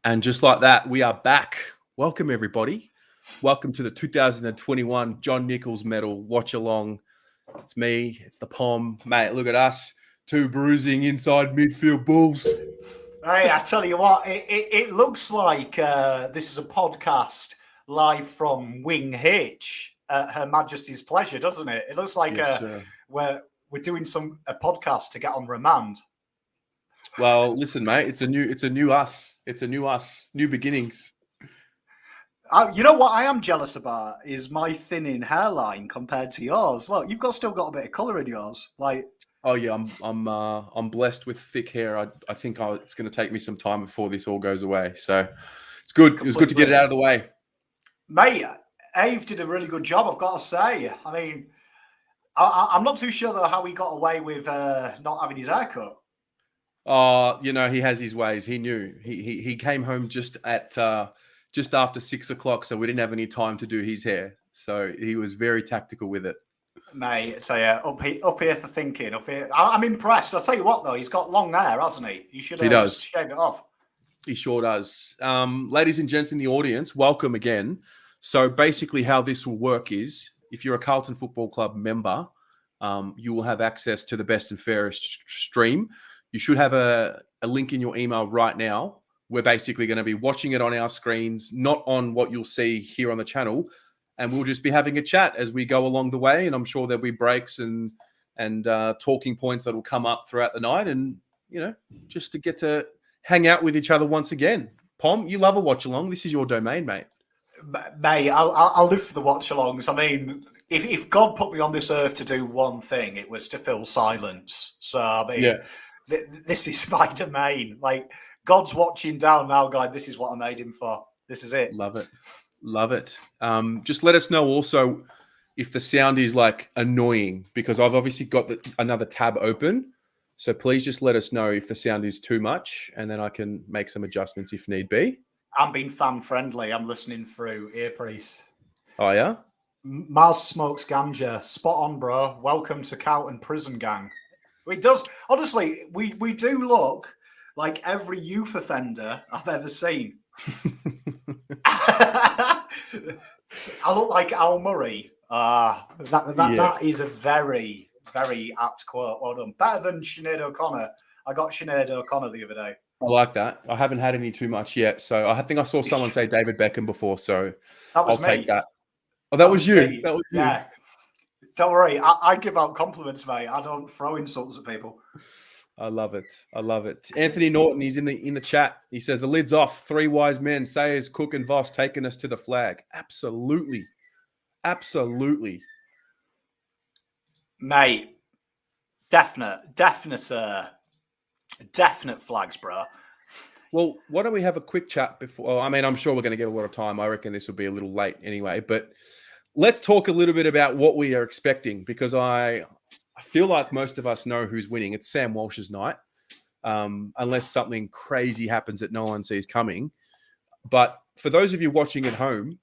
And just like that, we are back. Welcome, everybody. Welcome to the 2021 John Nicholls Medal watch along. It's me, it's the Pom. Mate, look at us. Two bruising inside midfield bulls. Hey, I tell you what, it looks like this is a podcast live from Wing Hitch at Her Majesty's pleasure, doesn't it? It looks like Yes, we're doing a podcast to get on remand. Well, listen, mate, it's a new us. It's a new us, new beginnings. You know what I am jealous about is my thinning hairline compared to yours. Look, you've still got a bit of colour in yours. Like, oh yeah, I'm blessed with thick hair. I think it's going to take me some time before this all goes away. So it's good. It was good to get it out of the way. Mate, Ave did a really good job, I've got to say. I mean, I'm not too sure though how he got away with not having his haircut. He has his ways. He knew. He came home just after 6 o'clock, so we didn't have any time to do his hair. So he was very tactical with it. Mate, I tell you, up here for thinking. Up here, I'm impressed. I'll tell you what, though, he's got long hair, hasn't he? You should just shave it off. He sure does. Ladies and gents in the audience, welcome again. So basically how this will work is, if you're a Carlton Football Club member, you will have access to the best and fairest stream. You should have a link in your email right now. We're basically going to be watching it on our screens, not on what you'll see here on the channel. And we'll just be having a chat as we go along the way. And I'm sure there'll be breaks and talking points that will come up throughout the night. And, just to get to hang out with each other once again. Pom, you love a watch along. This is your domain, mate. Mate, I'll live for the watch alongs. I mean, if God put me on this earth to do one thing, it was to fill silence. So, I mean, this is my domain. Like, God's watching down now, guy. This is what I made him for. This is it. Love it. Love it. Just let us know also if the sound is like annoying, because I've obviously got another tab open. So please just let us know if the sound is too much, and then I can make some adjustments if need be. I'm being fan friendly. I'm listening through earpiece. Oh yeah. Mars smokes ganja. Spot on, bro. Welcome to Carlton Prison Gang. It does. Honestly, we do look like every youth offender I've ever seen. I look like Al Murray. That is a very, very apt quote. Well done. Better than Sinead O'Connor. I got Sinead O'Connor the other day. I like that. I haven't had any too much yet. So I think I saw someone say David Beckham before. So I'll take that. Oh, that was you. That was you. Yeah. Don't worry. I give out compliments, mate. I don't throw insults at people. I love it. I love it. Anthony Norton, he's in the chat. He says, the lid's off. Three wise men, Sayers, Cook, and Voss taking us to the flag. Absolutely. Absolutely. Mate, definite flags, bro. Well, why don't we have a quick chat before? I mean, I'm sure we're going to get a lot of time. I reckon this will be a little late anyway. But let's talk a little bit about what we are expecting, because I feel like most of us know who's winning. It's Sam Walsh's night, unless something crazy happens that no one sees coming. But for those of you watching at home,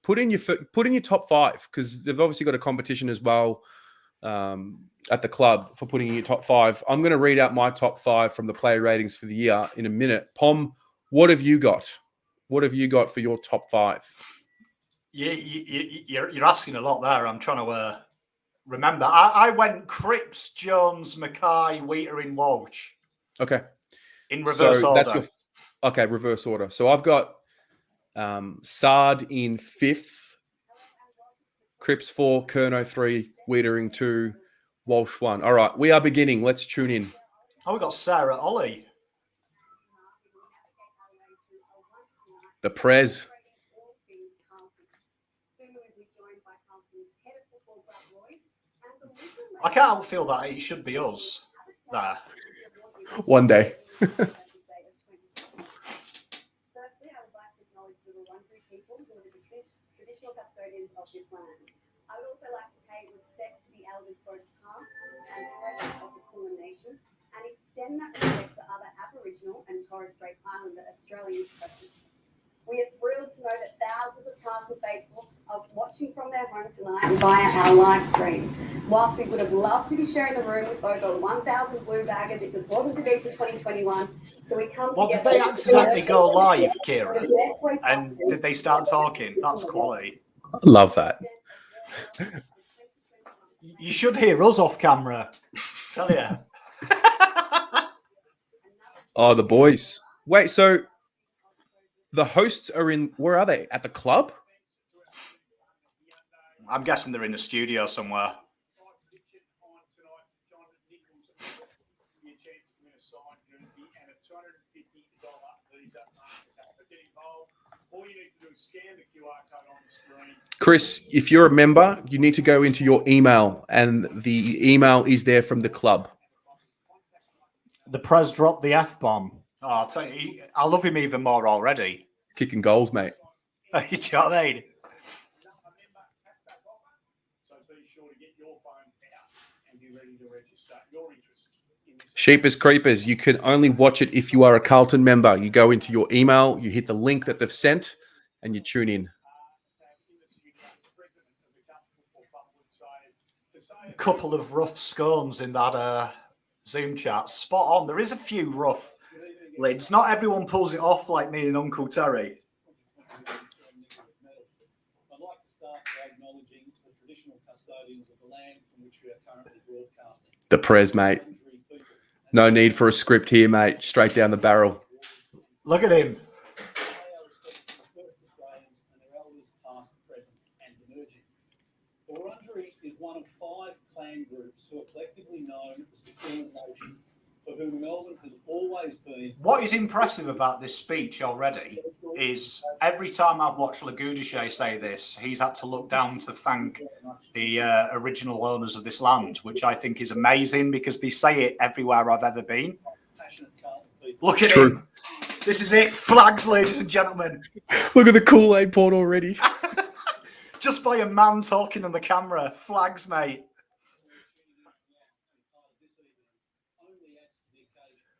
put in your top five, because they've obviously got a competition as well at the club for putting in your top five. I'm going to read out my top five from the player ratings for the year in a minute. Pom, what have you got? What have you got for your top five? You're asking a lot there. I'm trying to remember. I went Cripps, Jones, McKay, Wheater, Walsh. Okay. In reverse order. Reverse order. So I've got Sard in fifth, Cripps 4, Kerno 3, Wiedering 2, Walsh 1. All right, we are beginning. Let's tune in. Oh, we got Sarah Ollie. The Prez. I can't feel that it should be us there. One day. Traditional custodians of this land. I would also like to pay respect to the elders both past and present of the Kulin Nation, and extend that respect to other Aboriginal and Torres Strait Islander Australians present. We are thrilled to know that thousands of Castle faithful are watching from their home tonight via our live stream. Whilst we would have loved to be sharing the room with over 1,000 blue baggers, it just wasn't to be for 2021. So we come Well, together. did they accidentally go live, Kira? The best way And possible. did they start talking? That's quality. Love that. You should hear us off camera. Tell you. Oh, the boys. Wait, so the hosts are in, where are they? At the club? I'm guessing they're in the studio somewhere. Chris, if you're a member, you need to go into your email, and the email is there from the club. The Prez dropped the F-bomb. Oh, I'll tell you, I love him even more already. Kicking goals, mate. You know what I mean? Sheepers Creepers, you can only watch it if you are a Carlton member. You go into your email, you hit the link that they've sent, and you tune in. A couple of rough scones in that Zoom chat. Spot on. There is a few rough lids. Not everyone pulls it off like me and Uncle Terry. I'd like to start by acknowledging the traditional custodians of the land from which we are currently broadcasting. The Prez, mate. No need for a script here, mate. Straight down the barrel. Look at him. The Wurundjeri is one of 5 clan groups who are collectively known as the Kulin Nation, for whom Melbourne has always been. What is impressive about this speech already is every time I've watched Lagudishe say this, he's had to look down to thank the original owners of this land, which I think is amazing because they say it everywhere I've ever been. Look at him. This is it. Flags, ladies and gentlemen. Look at the Kool-Aid poured already. Just by a man talking on the camera. Flags, mate.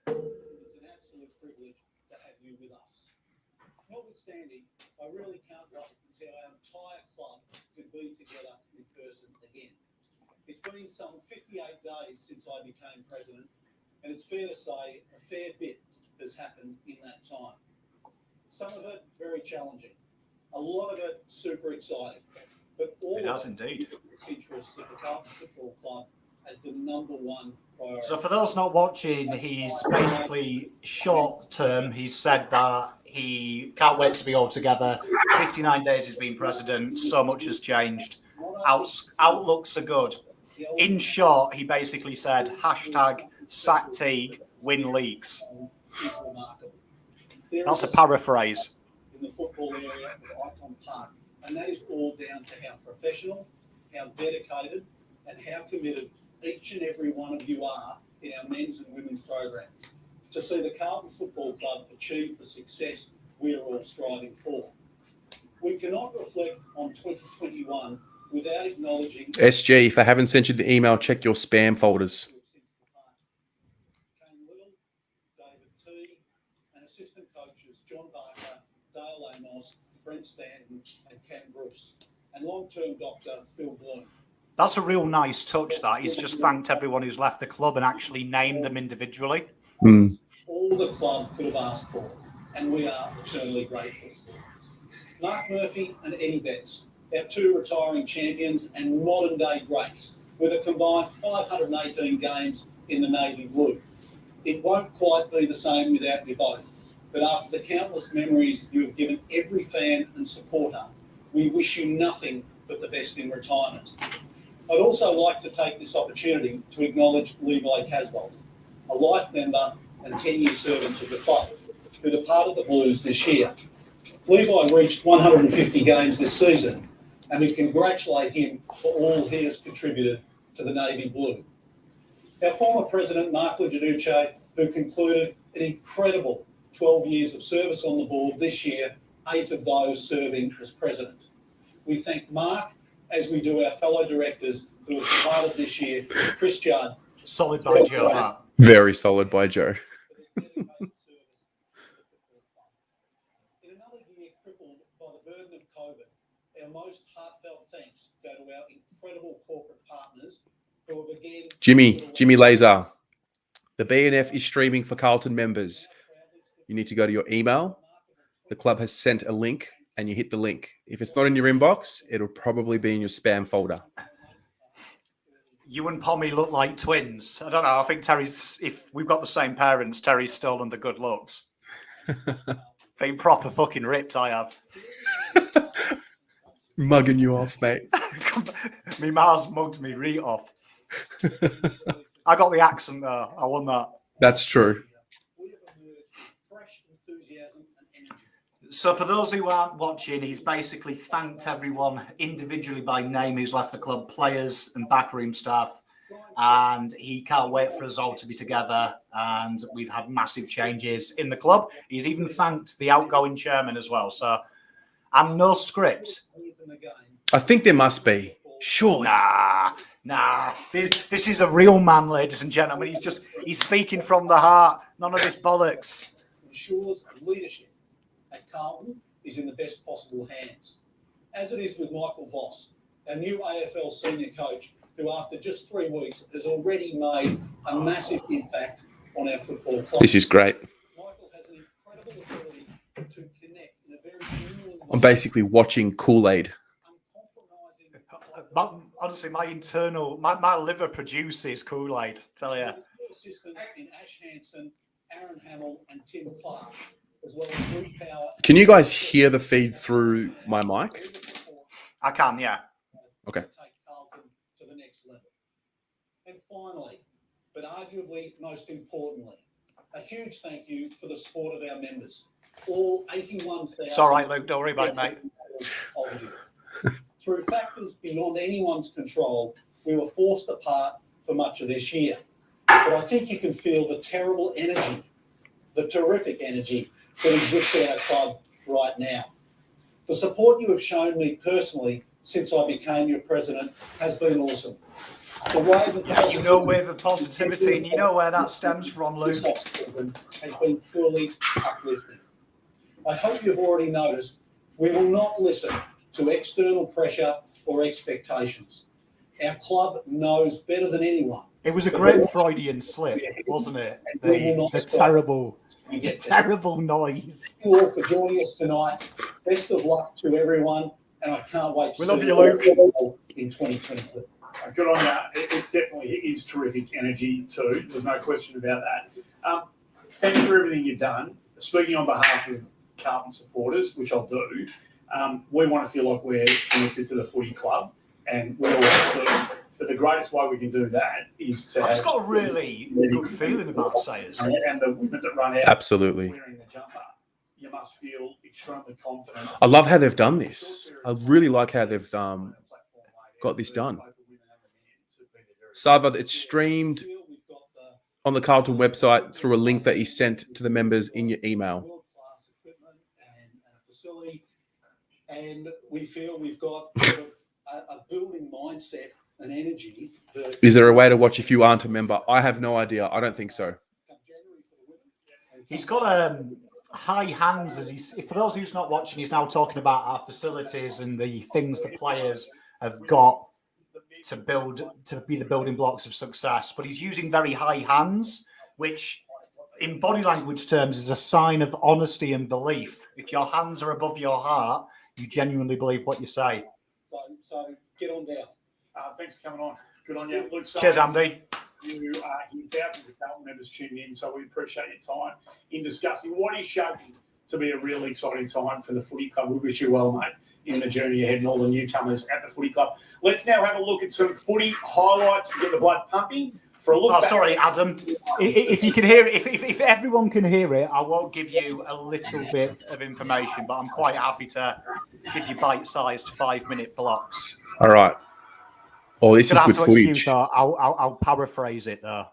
It's an absolute privilege to have you with us. Notwithstanding, I really can't wait until our entire club can be together in person again. It's been some 58 days since I became president, and it's fair to say a fair bit has happened in that time. Some of it very challenging, a lot of it super exciting, but all it has indeed. Interests of the Carlton Football Club as the #1 priority. So for those not watching, he's basically short term. He's said that he can't wait to be all together. 59 days he's been president. So much has changed. Outlooks are good. In short, he basically said, #sack Teague, win leagues. That's a paraphrase. In the football area of Icon Park. And that is all down to how professional, how dedicated, and how committed each and every one of you are in our men's and women's programs to see the Carlton Football Club achieve the success we are all striving for. We cannot reflect on 2021 without acknowledging SG, if they haven't sent you the email, check your spam folders. Kane Little, David T, and assistant coaches John Barker, Dale Amos, Brent Stanton, and Cam Bruce, and long-term doctor Phil Bloom. That's a real nice touch, that. He's just thanked everyone who's left the club and actually named them individually. All the club could have asked for, and we are eternally grateful. Mark Murphy and Eddie Betts, our 2 retiring champions and modern-day greats, with a combined 518 games in the navy blue. It won't quite be the same without you both, but after the countless memories you have given every fan and supporter, we wish you nothing but the best in retirement. I'd also like to take this opportunity to acknowledge Levi Casbolt, a life member and 10-year servant of the club, who departed the Blues this year. Levi reached 150 games this season, and we congratulate him for all he has contributed to the Navy Blue. Our former president, Mark Legiduce, who concluded an incredible 12 years of service on the board this year, 8 of those serving as president. We thank Mark, as we do our fellow directors who have departed this year, Chris Judd. Solid by Joe. Very solid by Joe. In another year, our most heartfelt thanks go to our incredible corporate partners who have again... Jimmy Laser. The BNF is streaming for Carlton members. You need to go to your email. The club has sent a link and you hit the link. If it's not in your inbox, it'll probably be in your spam folder. You and Pommy look like twins. I don't know. I think if we've got the same parents, Terry's stolen the good looks. Been proper fucking ripped, I have. Mugging you off, mate. Me Mars mugged me right off. I got the accent there. I won that. That's true. So for those who aren't watching, he's basically thanked everyone individually by name who's left the club, players and backroom staff. And he can't wait for us all to be together. And we've had massive changes in the club. He's even thanked the outgoing chairman as well. So I'm no script. I think there must be. Sure. Nah. This is a real man, ladies and gentlemen. He's speaking from the heart. None of this bollocks. Ensures leadership at Carlton is in the best possible hands, as it is with Michael Voss, our new AFL senior coach, who after just 3 weeks has already made a massive impact on our football club. This is great. Michael has an incredible ability to connect in a very genuine way. I'm basically watching Kool-Aid. Honestly, my liver produces Kool-Aid, tell you. Assistants in Ash Hansen, Aaron Hamill and Tim Clark, as well as Lee Power. Can you guys hear the feed through my mic? I can, yeah. Okay. Take Carlton to the next level. And finally, but arguably most importantly, a huge thank you for the support of our members. All 81,000. It's all right, Luke. Don't worry about it, mate. Through factors beyond anyone's control, we were forced apart for much of this year. But I think you can feel the terrible energy, the terrific energy that exists at our club right now. The support you have shown me personally since I became your president has been awesome. The wave of wave of positivity, and you know where that stems from, Luke. Has been truly uplifting. I hope you've already noticed we will not listen to external pressure or expectations. Our club knows better than anyone. It was a great Freudian slip, wasn't it? The terrible noise. Thank you all for joining us tonight. Best of luck to everyone, and I can't wait to love see you, Luke. In 2022. Good on that. It definitely is terrific energy too. There's no question about that. Thanks for everything you've done. Speaking on behalf of Carlton supporters, which I'll do, we want to feel like we're connected to the footy club, and we always do. But the greatest way we can do that is to. I've just got a really good feeling about Sayers. And the women that run out Absolutely. wearing the jumper, you must feel extremely confident. I love how they've done this. I really like how they've got this done. Sava, it's streamed on the Carlton website through a link that is sent to the members in your email. World-class equipment and a facility, and we feel we've got a building mindset and energy. Is there a way to watch if you aren't a member? I have no idea. I don't think so. He's got high hands. For those who's not watching, he's now talking about our facilities and the things the players have got to be the building blocks of success. But he's using very high hands, which in body language terms is a sign of honesty and belief. If your hands are above your heart, you genuinely believe what you say. So get on down. Thanks for coming on. Good on you. Luke, cheers, Andy. You are thousands of Carlton members tuned in, so we appreciate your time in discussing what is shaping to be a really exciting time for the footy club. We wish you well, mate, in the journey ahead and all the newcomers at the footy club. Let's now have a look at some footy highlights to get the blood pumping. For a look back. Sorry, Adam. If you can hear it, if everyone can hear it, I won't give you a little bit of information, but I'm quite happy to give you bite-sized 5-minute blocks. All right. Oh, this is good footage. I'll paraphrase it though.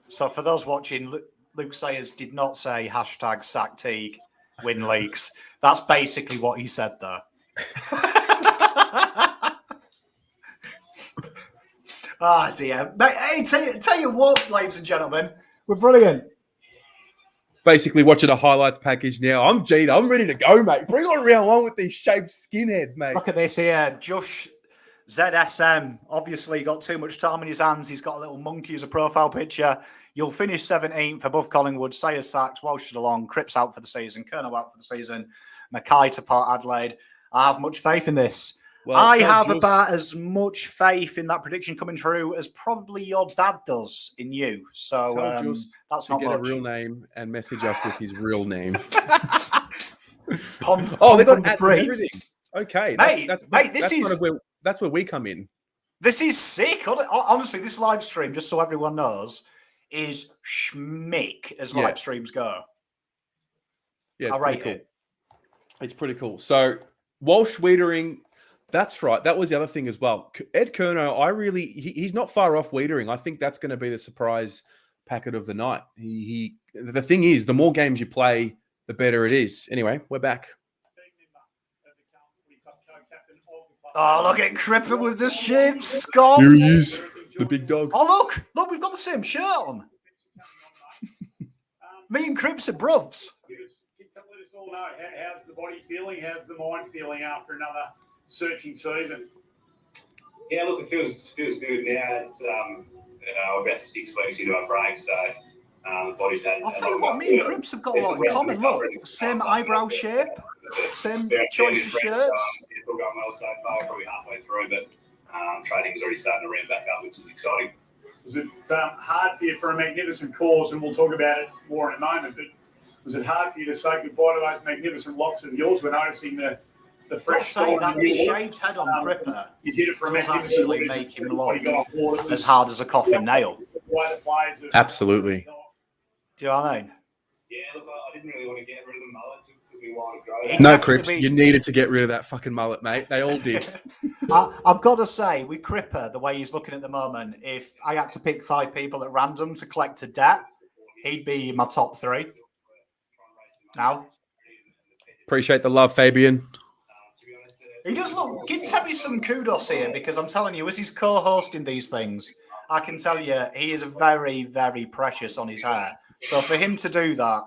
So for those watching, Luke Sayers did not say hashtag sack Teague win leaks. That's basically what he said there. Dear. Hey, tell you what, ladies and gentlemen, we're brilliant. basically watching a highlights package now. I'm Jeter. I'm ready to go, mate. Bring on round one with these shaved skinheads, mate. Look at this here. Josh ZSM. Obviously got too much time in his hands. He's got a little monkey as a profile picture. You'll finish 17th above Collingwood. Sayers sacks, Walsh along, Cripps out for the season, Colonel out for the season, McKay to Port Adelaide. I have much faith in this. Well, I have about as much faith in that prediction coming true as probably your dad does in you. So that's not get much. A real name and message us with his real name. Pom they got the ads free. and everything. Okay, that's where we come in. This is sick. Honestly, this live stream, just so everyone knows, is schmick as live streams go. Yeah, I rate cool. it. It's pretty cool. So Walsh Wiedering, that's right. That was the other thing as well. Ed Curnow, he's not far off Wiedering. I think that's going to be the surprise packet of the night. The thing is, the more games you play, the better it is. Anyway, we're back. Oh, look at Cripper with the shaved skull. Here he is, the big dog. Oh, look, we've got the same shirt on. Me and Cripps are bruvs. Let us all know, how's the body feeling? How's the mind feeling after another searching season? Yeah, look, it feels good now. It's about 6 weeks into our break, so the body's had. I'll tell you what, me and Cripps have got a lot in common. Look, same eyebrow shape, same choice of shirts. It's all going well so far, probably halfway through, but training's already starting to ramp back up, which is exciting. Was it hard for you for a magnificent cause, and we'll talk about it more in a moment, but was it hard for you to say goodbye to those magnificent locks of yours? We're noticing the fresh that shaved head on Cripper you did it for does actually make him look as hard as a coffin nail. Absolutely. Do you know what I mean? Yeah, look, I didn't really want to get rid of the mullet. It took me a while to grow No, Cripps, you needed to get rid of that fucking mullet, mate. They all did. I've got to say, with Cripper, the way he's looking at the moment, if I had to pick 5 people at random to collect a debt, he'd be my top 3. Now, appreciate the love, Fabian. He does look. Give Terry some kudos here, because I'm telling you, as he's co-hosting these things, I can tell you he is very, very precious on his hair. So for him to do that,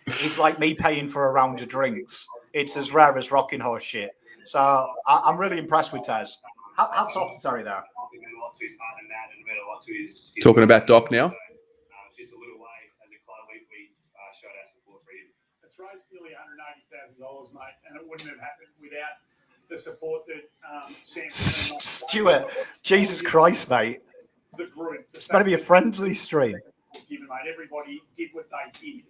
it's like me paying for a round of drinks. It's as rare as rocking horse shit. So I'm really impressed with Tez. Hats off to Terry there. Talking about Doc now. Nearly $180,000, mate, and it wouldn't have happened without the support that Stuart, Jesus Christ, mate. The group. It's better be a friendly stream. Given, mate, everybody did what they did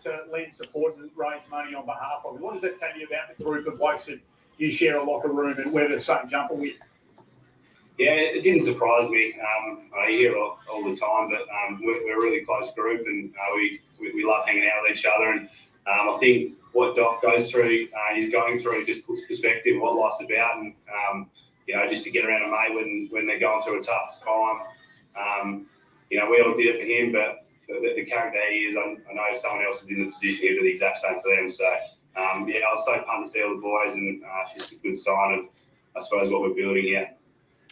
to lend support and raise money on behalf of it. What does that tell you about the group of blokes that you share a locker room and wear the same jumper with? Yeah, it didn't surprise me. I hear it all the time, but we're a really close group, and we love hanging out with each other. And I think what Doc goes through, he's going through, just puts perspective what life's about, and just to get around a mate when they're going through a tough time. We all did it for him, but the character he is, I know someone else is in the position here to do the exact same for them. So I was so pumped to see all the boys, and it's just a good sign of, I suppose, what we're building here.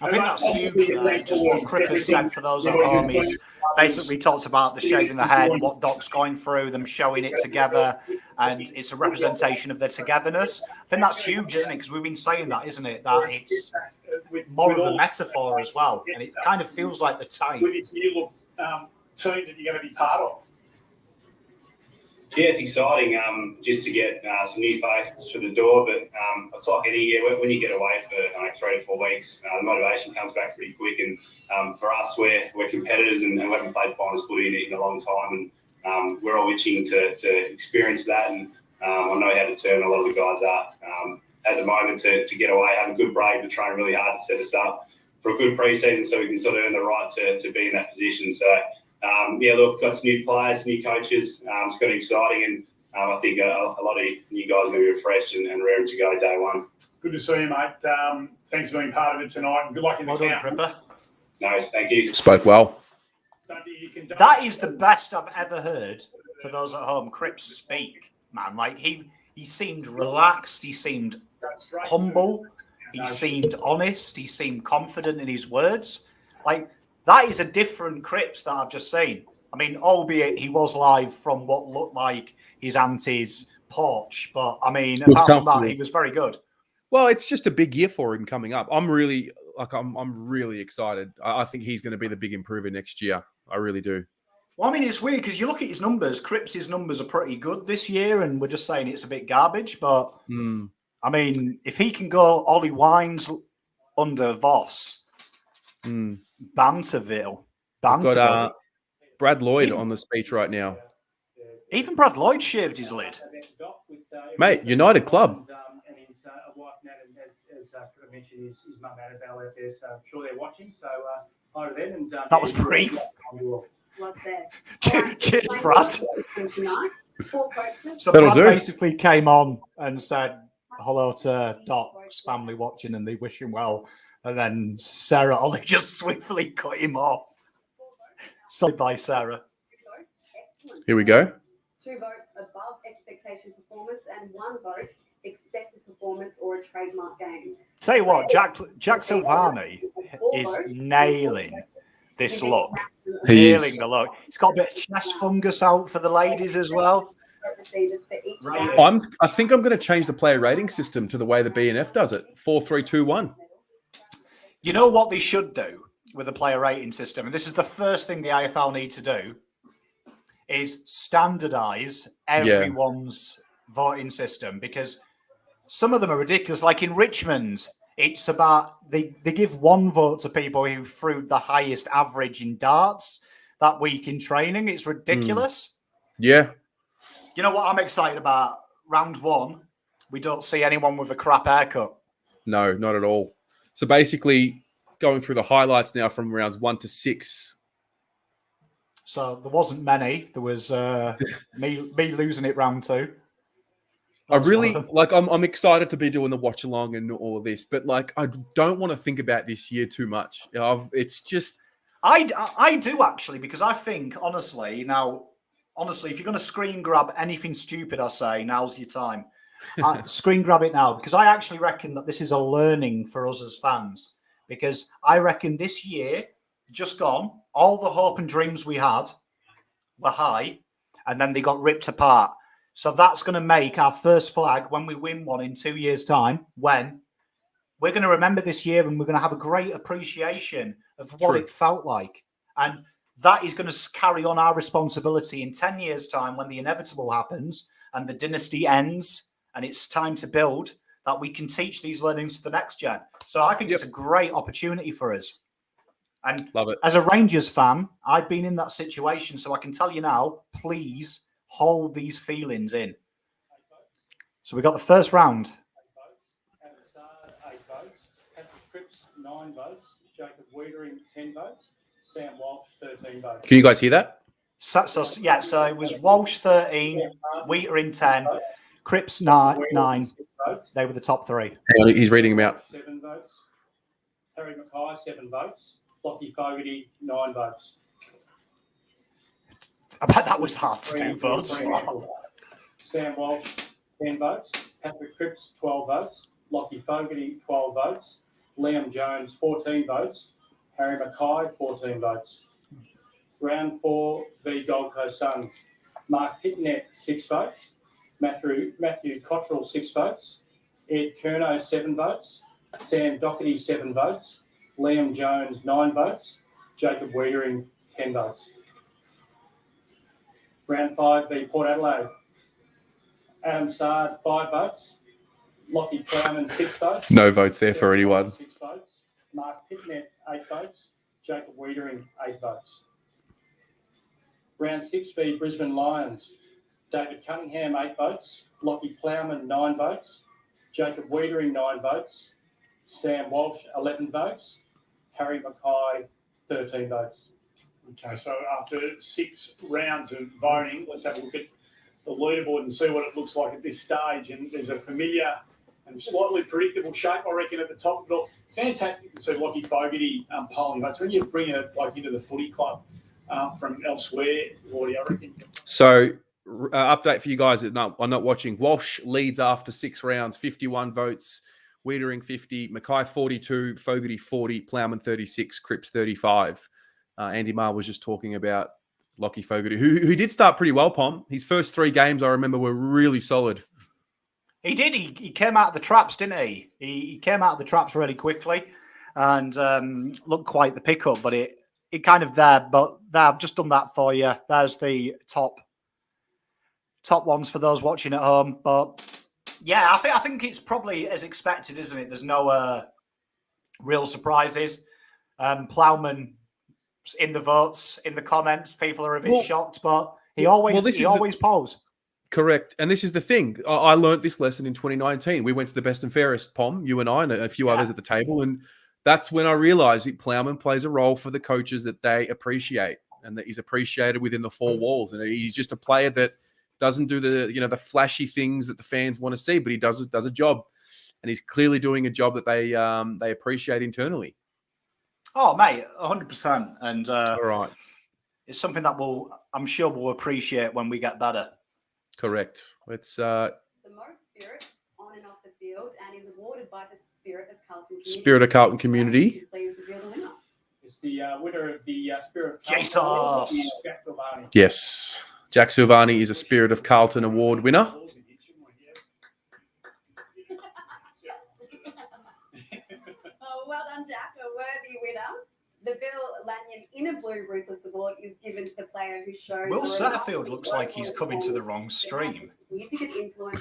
I think that's huge. Just what Cripper said for those at home. He's basically talked about the shaving the head, what Doc's going through, them showing it together, and it's a representation of their togetherness. I think that's huge, isn't it? Because we've been saying that, isn't it? That it's more of a metaphor as well, and it kind of feels like the time. With this new look team that you're going to be part of. Yeah, it's exciting just to get some new faces through the door, but it's like any year, when you get away for 3 to 4 weeks, the motivation comes back pretty quick, and for us, we're competitors, and we haven't played finals footy in a long time, and we're all itching to experience that, and I know how to turn a lot of the guys up at the moment to get away, have a good break, to train really hard to set us up for a good pre-season so we can sort of earn the right to be in that position. So got some new players, new coaches. It's going to be exciting, and I think a lot of you guys are going to be refreshed and raring to go day one. Good to see you, mate. Thanks for being part of it tonight, and good luck in the camp. Cripper. No, thank you. Spoke well. That is the best I've ever heard for those at home. Cripps speak, man. Like he seemed relaxed. He seemed humble. He seemed honest. He seemed confident in his words. Like, that is a different Cripps that I've just seen. I mean, albeit he was live from what looked like his auntie's porch, but I mean, apart from that, he was very good. Well, it's just a big year for him coming up. I'm really excited. I think he's going to be the big improver next year. I really do. Well, I mean, it's weird because you look at his numbers. Cripps' numbers are pretty good this year, and we're just saying it's a bit garbage. But I mean, if he can go Ollie Wines under Voss, Banterville. Got Brad Lloyd on the speech right now. Even Brad Lloyd shaved his lid. Mate, United Club. And his wife, Nat, as I mentioned, his mum, Annabelle, out there. So I'm sure they're watching. So hi to them. And, that was brief. Was there? Cheers, Brad. So That'll Brad do. basically came on and said hello to Doc's family watching and they wish him well. And then Sarah Ollie just swiftly cut him off. Sorry, bye, Sarah. Here we go. 2 votes above expectation performance and 1 vote expected performance or a trademark game. Tell you what, Jack Silvani is nailing this look. Nailing the look. He's got a bit of chest fungus out for the ladies as well. I think I'm going to change the player rating system to the way the BNF does it. 4-3-2-1. You know what they should do with a player rating system, and this is the first thing the AFL need to do, is standardise everyone's voting system, because some of them are ridiculous. Like in Richmond, it's about they give 1 vote to people who threw the highest average in darts that week in training. It's ridiculous. Yeah. You know what I'm excited about? Round 1, we don't see anyone with a crap haircut. No, not at all. So basically, going through the highlights now from rounds 1 to 6. So there wasn't many. There was me losing it round 2. I really I'm excited to be doing the watch along and all of this, but like I don't want to think about this year too much. It's just I do actually, because I think honestly, if you're going to screen grab anything stupid, I say now's your time. Screen grab it now, because I actually reckon that this is a learning for us as fans, because I reckon this year just gone, all the hope and dreams we had were high, and then they got ripped apart. So that's going to make our first flag when we win one in 2 years' time, when we're going to remember this year and we're going to have a great appreciation of what it felt like. And that is going to carry on our responsibility in 10 years' time when the inevitable happens and the dynasty ends and it's time to build, that we can teach these learnings to the next gen. So I think it's a great opportunity for us. And love it. As a Rangers fan, I've been in that situation, so I can tell you now, please hold these feelings in. So we got the first round. 8 votes. Patrick Cripps, 9 votes. Jacob Wiedering, 10 votes. Sam Walsh, 13 votes. Can you guys hear that? So it was Walsh 13, Wiedering 10, Cripps 9. They were the top 3. Hang on, he's reading them out. 7 votes. Harry McKay, 7 votes. Lockie Fogarty, 9 votes. I bet that was hard to do votes for. Sam Walsh, 10 votes. Patrick Cripps, 12 votes. Lockie Fogarty, 12 votes. Liam Jones, 14 votes. Harry McKay, 14 votes. Round 4 v Gold Coast Suns. Mark Pitnet, 6 votes. Matthew Cottrell, 6 votes. Ed Curnow, 7 votes. Sam Doherty, 7 votes. Liam Jones, 9 votes. Jacob Wiedering, 10 votes. Round 5 v Port Adelaide. Adam Sard, 5 votes. Lockie Plowman, 6 votes. No votes there for anyone. 6 votes. Mark Pitnet, 8 votes. Jacob Wiedering, 8 votes. Round 6 v Brisbane Lions. David Cunningham, 8 votes. Lockie Plowman, 9 votes. Jacob Wiedering, 9 votes. Sam Walsh, 11 votes. Harry McKay, 13 votes. Okay, so after 6 rounds of voting, let's have a look at the leaderboard and see what it looks like at this stage. And there's a familiar and slightly predictable shape, I reckon, at the top of it all. Fantastic to see Lockie Fogarty polling votes. When you bring it into the footy club from elsewhere, Lordy, I reckon. So, update for you guys that are not watching. Walsh leads after 6 rounds, 51 votes. Wiedering 50, Mackay 42, Fogarty 40, Plowman 36, Cripps 35. Andy Marr was just talking about Lockie Fogarty, who did start pretty well, Pom. His first 3 games, I remember, were really solid. He did. He came out of the traps, didn't he? He came out of the traps really quickly and looked quite the pickup, but it kind of there. But I've just done that for you. There's the top ones for those watching at home. But yeah, I think it's probably as expected, isn't it? There's no real surprises. Plowman in the votes, in the comments, people are a bit shocked, but he always polls. Correct. And this is the thing. I learned this lesson in 2019. We went to the best and fairest, Pom, you and I, and a few others at the table. And that's when I realized that Plowman plays a role for the coaches that they appreciate and that he's appreciated within the 4 walls. And he's just a player that doesn't do the flashy things that the fans want to see, but he does a job. And he's clearly doing a job that they appreciate internally. Oh, mate, 100%. And all right. It's something that I'm sure we'll appreciate when we get better. Correct. Let's. The most spirit on and off the field, and is awarded by the Spirit of Carlton Community. Spirit of Carlton Community. Please reveal the winner. It's the winner of the Spirit of Jesus. Carlton. Jack Silvani. Yes, Jack Silvani is a Spirit of Carlton Award winner. Oh, well done, Jack. A worthy winner. The Bill Lanyon Inner Blue Ruthless Award is given to the player who shows... Will Setterfield looks like he's coming to the wrong stream.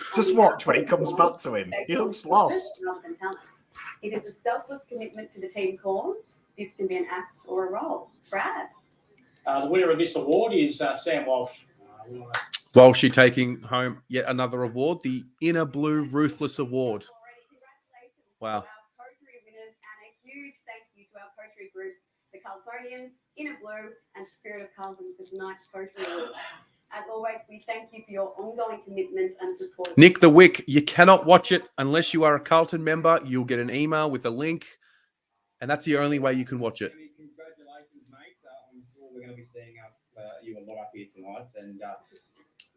Just Just watch when he comes back to him. He looks lost. Rather than talent. It is a selfless commitment to the team cause. This can be an act or a role. Brad. The winner of this award is Sam Walsh. Walshy taking home yet another award, the Inner Blue Ruthless Award. Wow. Huge thank you to our coterie groups, the Carltonians, Inner Blue, and Spirit of Carlton for tonight's coterie awards. As always, we thank you for your ongoing commitment and support. Nick the Wick, you cannot watch it unless you are a Carlton member. You'll get an email with a link, and that's the only way you can watch it. Congratulations, mate. I'm sure we're going to be seeing you a lot up here tonight. And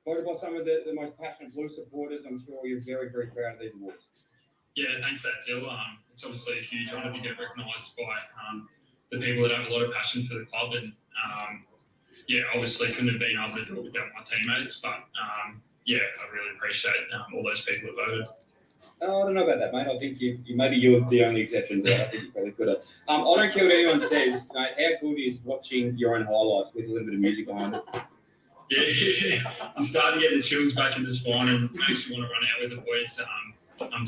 voted by some of the most passionate Blue supporters, I'm sure you're very, very proud of these awards. Yeah, thanks for that, Dill. It's obviously a huge honour to get recognised by the people that have a lot of passion for the club. And, obviously couldn't have been able to do it without my teammates. But, I really appreciate all those people that voted. Oh, I don't know about that, mate. I think maybe you're the only exception there. I think you probably could have. I don't care what anyone says. Mate, how good is watching your own highlights with a little bit of music behind it? Yeah, I'm starting to get the chills back in the spine and makes me want to run out with the boys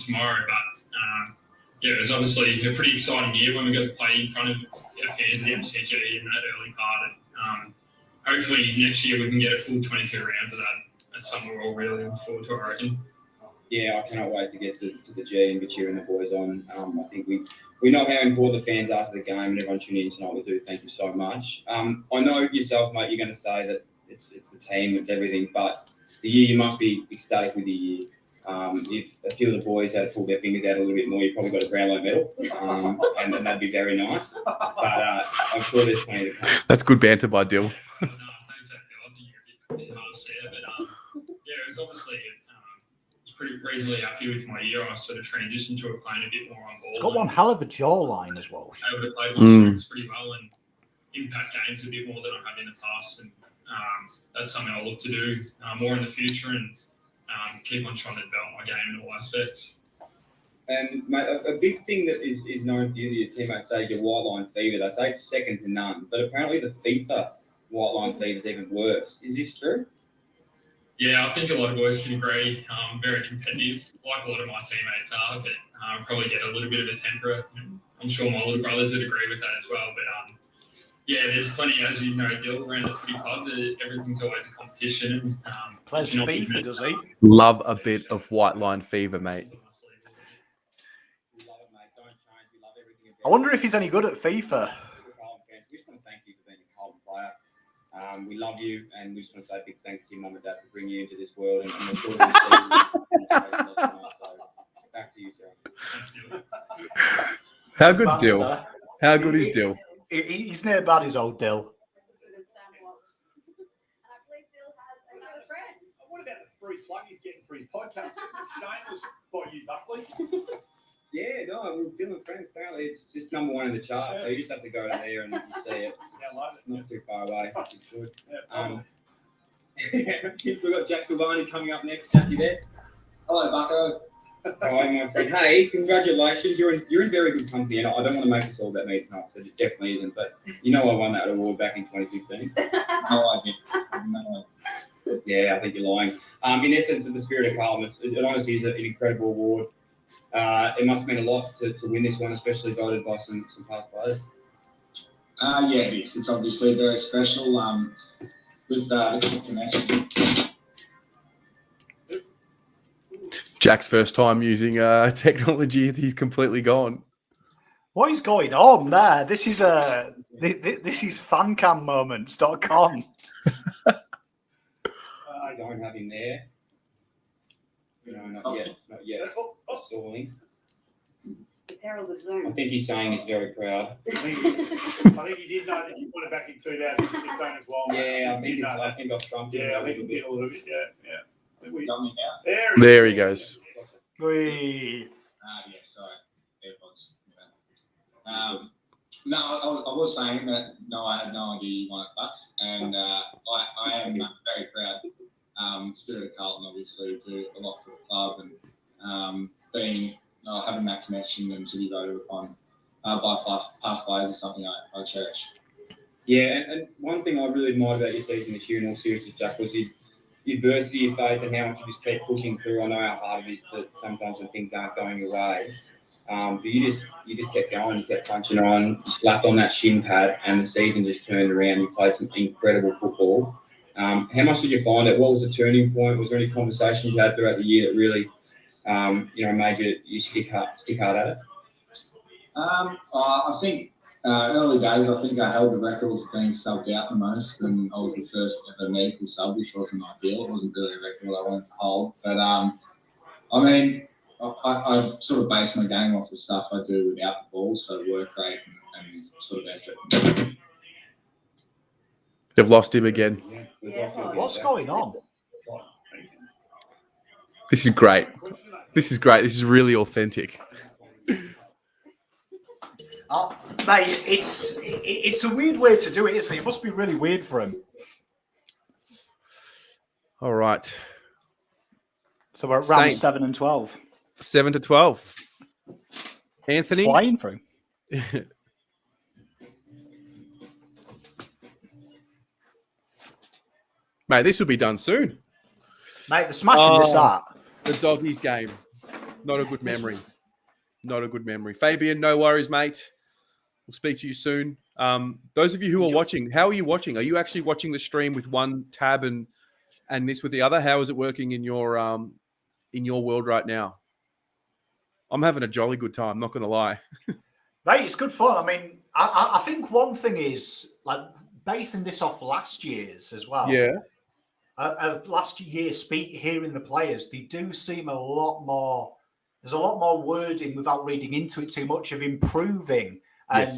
tomorrow. But it was obviously a pretty exciting year when we got to play in front of our fans at the MCG in that early part. And hopefully next year we can get a full 22 rounds of that. That's something we're all really looking forward to, I reckon. Yeah, I cannot wait to get to the G and be cheering the boys on. I think we know how important the fans are to the game, and everyone tuning in tonight. We do. Thank you so much. I know yourself, mate, you're going to say that it's the team, it's everything, but the year you must be ecstatic with the year. If a few of the boys had pulled their fingers out a little bit more, you probably got a Brownlow medal, and that'd be very nice. But I'm sure there's plenty to come. That's good banter by Dill. No, thanks, Dill. I think you're a bit hard to say that, but it was obviously pretty reasonably happy with my year. I sort of transitioned to playing a bit more on ball. He's got one hell of a jawline as well. Able to play my strengths pretty well and impact games a bit more than I have in the past. And that's something I'll look to do more in the future and keep on trying to develop my game in all aspects. And, mate, a big thing that is known for you, your teammates say your white line fever. They say it's second to none, but apparently the FIFA white line fever is even worse. Is this true? Yeah, I think a lot of boys can agree. Very competitive, like a lot of my teammates are, but probably get a little bit of a temper. I'm sure my little brothers would agree with that as well. But there's plenty, as you know, Dill, around the footy club. Everything's always a competition. Plays FIFA, does he? Love a bit of white line fever, mate. I wonder if he's any good at FIFA. We just want to thank you for being a Carlton player. We love you, and we just want to say a big thanks to your mum and dad for bringing you into this world. And we're sure we'll see you. So back to you, sir. How good's Dill? How good is Dill? He's near bad as old Dill. What about the free plug he's getting for his podcast? Shameless by you, Buckley. Yeah, no, well, Dylan Friends, apparently it's just number 1 in the chart, so you just have to go to there and you see it. It's not too far away. It's good. We've got Jack Silvani coming up next. Jackie there. Hello, Bucko. Hi, my friend. Hey, congratulations. You're in very good company, and I don't want to make this all about me tonight, so it definitely isn't. But you know I won that award back in 2015. No, I didn't. No. Yeah, I think you're lying. In essence, in the spirit of Carlton, it honestly is an incredible award. It must mean a lot to win this one, especially voted by some past players. Yeah, it is. It's obviously very special with the connection. Jack's first time using technology. He's completely gone. What is going on there? This is fancam.moments.com. I don't have him there. No, not yet. Stalling. The perils of I Zoom. think he's saying he's very proud. I think you did know that you won it back in 2015 as well. Yeah, I think I've trumped him. Yeah, I think he did a little bit. Yeah. Got me now? There he goes. Whee. Yeah, sorry. AirPods. No, I was saying that, no, I had no idea you won at Bucks, and I am very proud. Spirit of Carlton, obviously, do a lot for the club, and having that connection and to be voted upon by past players is something I cherish. Yeah, and one thing I really admired about your season this year, in all seriousness, Jack, was your adversity you faced and how much you just kept pushing through. I know how hard it is to sometimes when things aren't going your way. But you just kept going, you kept punching on, you slapped on that shin pad, and the season just turned around. You played some incredible football. How much did you find it? What was the turning point? Was there any conversations you had throughout the year that really, made you stick hard at it? I think early days, I think I held the record of being subbed out the most, and I was the first ever medical sub, which wasn't ideal. It wasn't really a record I wanted to hold. But, I sort of base my game off the stuff I do without the ball, so work rate and sort of effort. They've lost him again. What's going on? This is great. This is really authentic. Mate, it's a weird way to do it, isn't it? It must be really weird for him. All right. So we're at round Saints. 7 and 12. 7 to 12. Anthony? Flying through. Mate, this will be done soon. Mate, they're smashing this up. The doggies game. Not a good memory. Not a good memory. Fabian, no worries, mate. We'll speak to you soon. Those of you who are watching, how are you watching? Are you actually watching the stream with one tab and this with the other? How is it working in your world right now? I'm having a jolly good time, not going to lie. Mate, it's good fun. I mean, I think one thing is, like, basing this off last year's as well. Yeah. Of last year, hearing the players, they do seem a lot more. There's a lot more wording without reading into it too much of improving and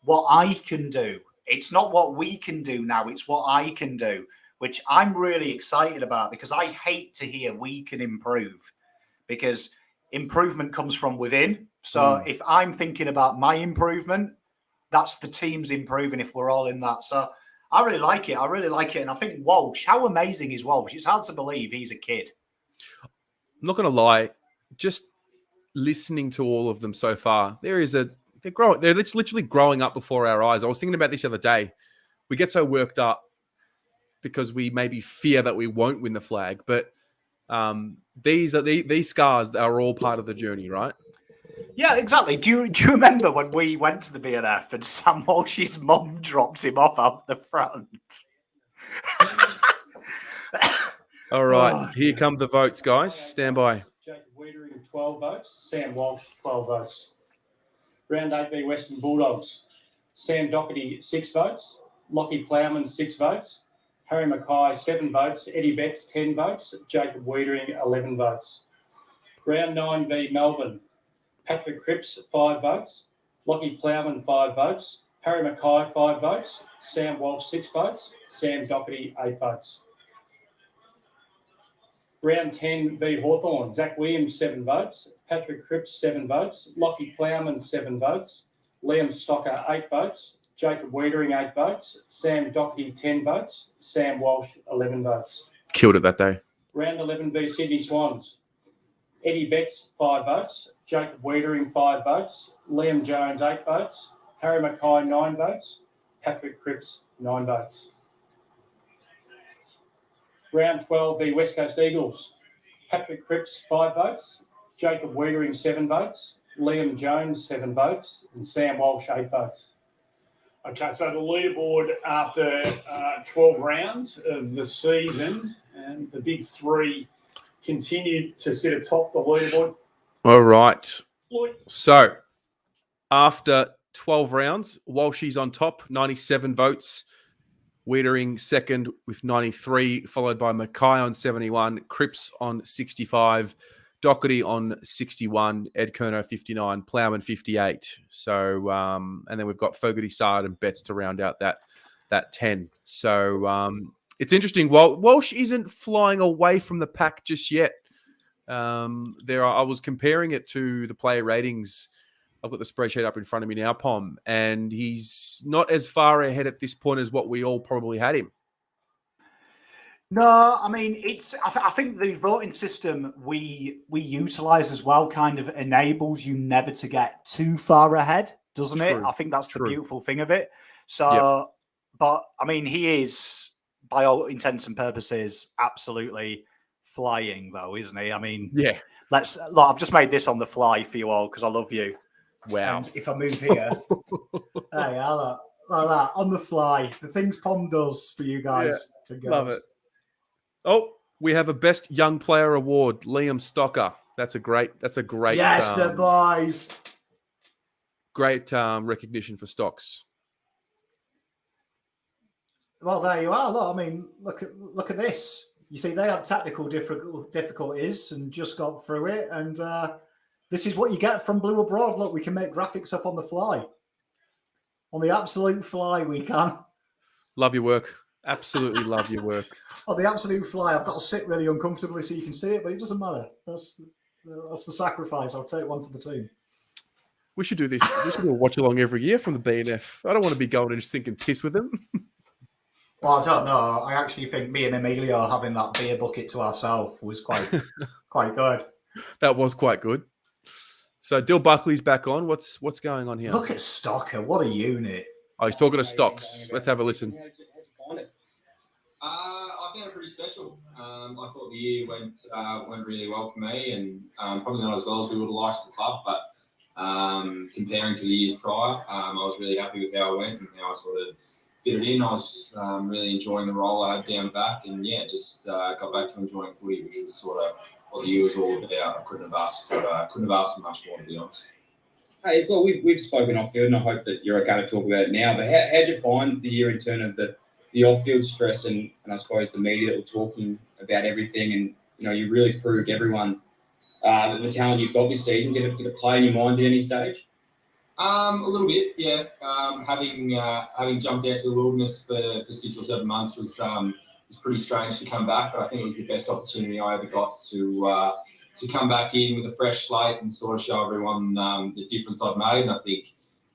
what I can do. It's not what we can do now; it's what I can do, which I'm really excited about because I hate to hear we can improve because improvement comes from within. So if I'm thinking about my improvement, that's the team's improving if we're all in that. So I really like it. And I think Walsh, how amazing is Walsh? It's hard to believe he's a kid. I'm not going to lie. Just listening to all of them so far, they're growing. They're literally growing up before our eyes. I was thinking about this the other day. We get so worked up because we maybe fear that we won't win the flag, but these scars are all part of the journey, right? Yeah, exactly. Do you remember when we went to the BNF and Sam Walsh's mum dropped him off out the front? All right, here come the votes, guys. Stand by. Jacob Wiedering, 12 votes. Sam Walsh, 12 votes. Round 8B Western Bulldogs. Sam Doherty, 6 votes. Lockie Plowman, 6 votes. Harry McKay, 7 votes. Eddie Betts, 10 votes. Jacob Wiedering, 11 votes. Round 9B Melbourne. Patrick Cripps, 5 votes. Lockie Plowman, 5 votes. Harry McKay, 5 votes. Sam Walsh, 6 votes. Sam Doherty, 8 votes. Round 10 v Hawthorn. Zach Williams, 7 votes. Patrick Cripps, 7 votes. Lockie Plowman, 7 votes. Liam Stocker, 8 votes. Jacob Wiedering, 8 votes. Sam Doherty, 10 votes. Sam Walsh, 11 votes. Killed it that day. Round 11 v Sydney Swans. Eddie Betts, 5 votes. Jacob Wiedering, 5 votes. Liam Jones, 8 votes. Harry McKay, 9 votes. Patrick Cripps, 9 votes. Round 12 v West Coast Eagles. Patrick Cripps, 5 votes. Jacob Wiedering, 7 votes. Liam Jones, 7 votes. And Sam Walsh, 8 votes. Okay, so the leaderboard after 12 rounds of the season, and the big three continued to sit atop the leaderboard. All right. Lloyd. So after 12 rounds, Walshy's on top, 97 votes. Wiedering second with 93, followed by McKay on 71, Cripps on 65, Doherty on 61, Ed Kerno 59, Plowman 58. So, and then we've got Fogarty, Sard, and Betts to round out that 10. So it's interesting. Walsh isn't flying away from the pack just yet. I was comparing it to the player ratings. I've got the spreadsheet up in front of me now, Pom, and he's not as far ahead at this point as what we all probably had him. No, I mean, I think the voting system we utilise as well kind of enables you never to get too far ahead, doesn't it? I think that's the beautiful thing of it. So, but I mean, he is, by all intents and purposes, absolutely flying, though, isn't he? I mean, yeah. I've just made this on the fly for you all because I love you. Wow. And if I move here, hey, like that, on the fly, the things Pom does for you guys. Yeah, love it. Oh, we have a Best Young Player Award, Liam Stocker. That's a great. Yes, the boys. Great recognition for Stocks. Well, there you are. Look, I mean, look at this. You see, they had technical difficulties and just got through it. And this is what you get from Blue Abroad. Look, we can make graphics up on the fly. On the absolute fly, we can. Love your work. Absolutely love your work. On the absolute fly, I've got to sit really uncomfortably so you can see it, but it doesn't matter. That's the sacrifice. I'll take one for the team. We should do this. We should do a watch along every year from the BNF. I don't want to be going and just sinking piss with them. Well, I don't know. I actually think me and Emilio having that beer bucket to ourselves was quite good. That was quite good. So Dill Buckley's back on. What's going on here? Look at Stocker. What a unit. Oh, he's talking to Stocks. Let's have a listen. I found it pretty special. I thought the year went really well for me, and probably not as well as we would have liked the club. But comparing to the years prior, I was really happy with how I went and how I sort of fitted in. I was really enjoying the role I had down the back, and just got back to enjoying footy, which was sort of what the year was all about. I couldn't have asked for much more, to be honest. Hey, as well, we've spoken off field, and I hope that you're okay to talk about it now. But how'd you find the year in terms of the off-field stress and I suppose the media that were talking about everything, and you really proved everyone that the talent you've got this season? Did it play in your mind at any stage? A little bit, yeah. Having jumped out to the wilderness for 6 or 7 months was pretty strange to come back, but I think it was the best opportunity I ever got to come back in with a fresh slate and sort of show everyone the difference I've made. And I think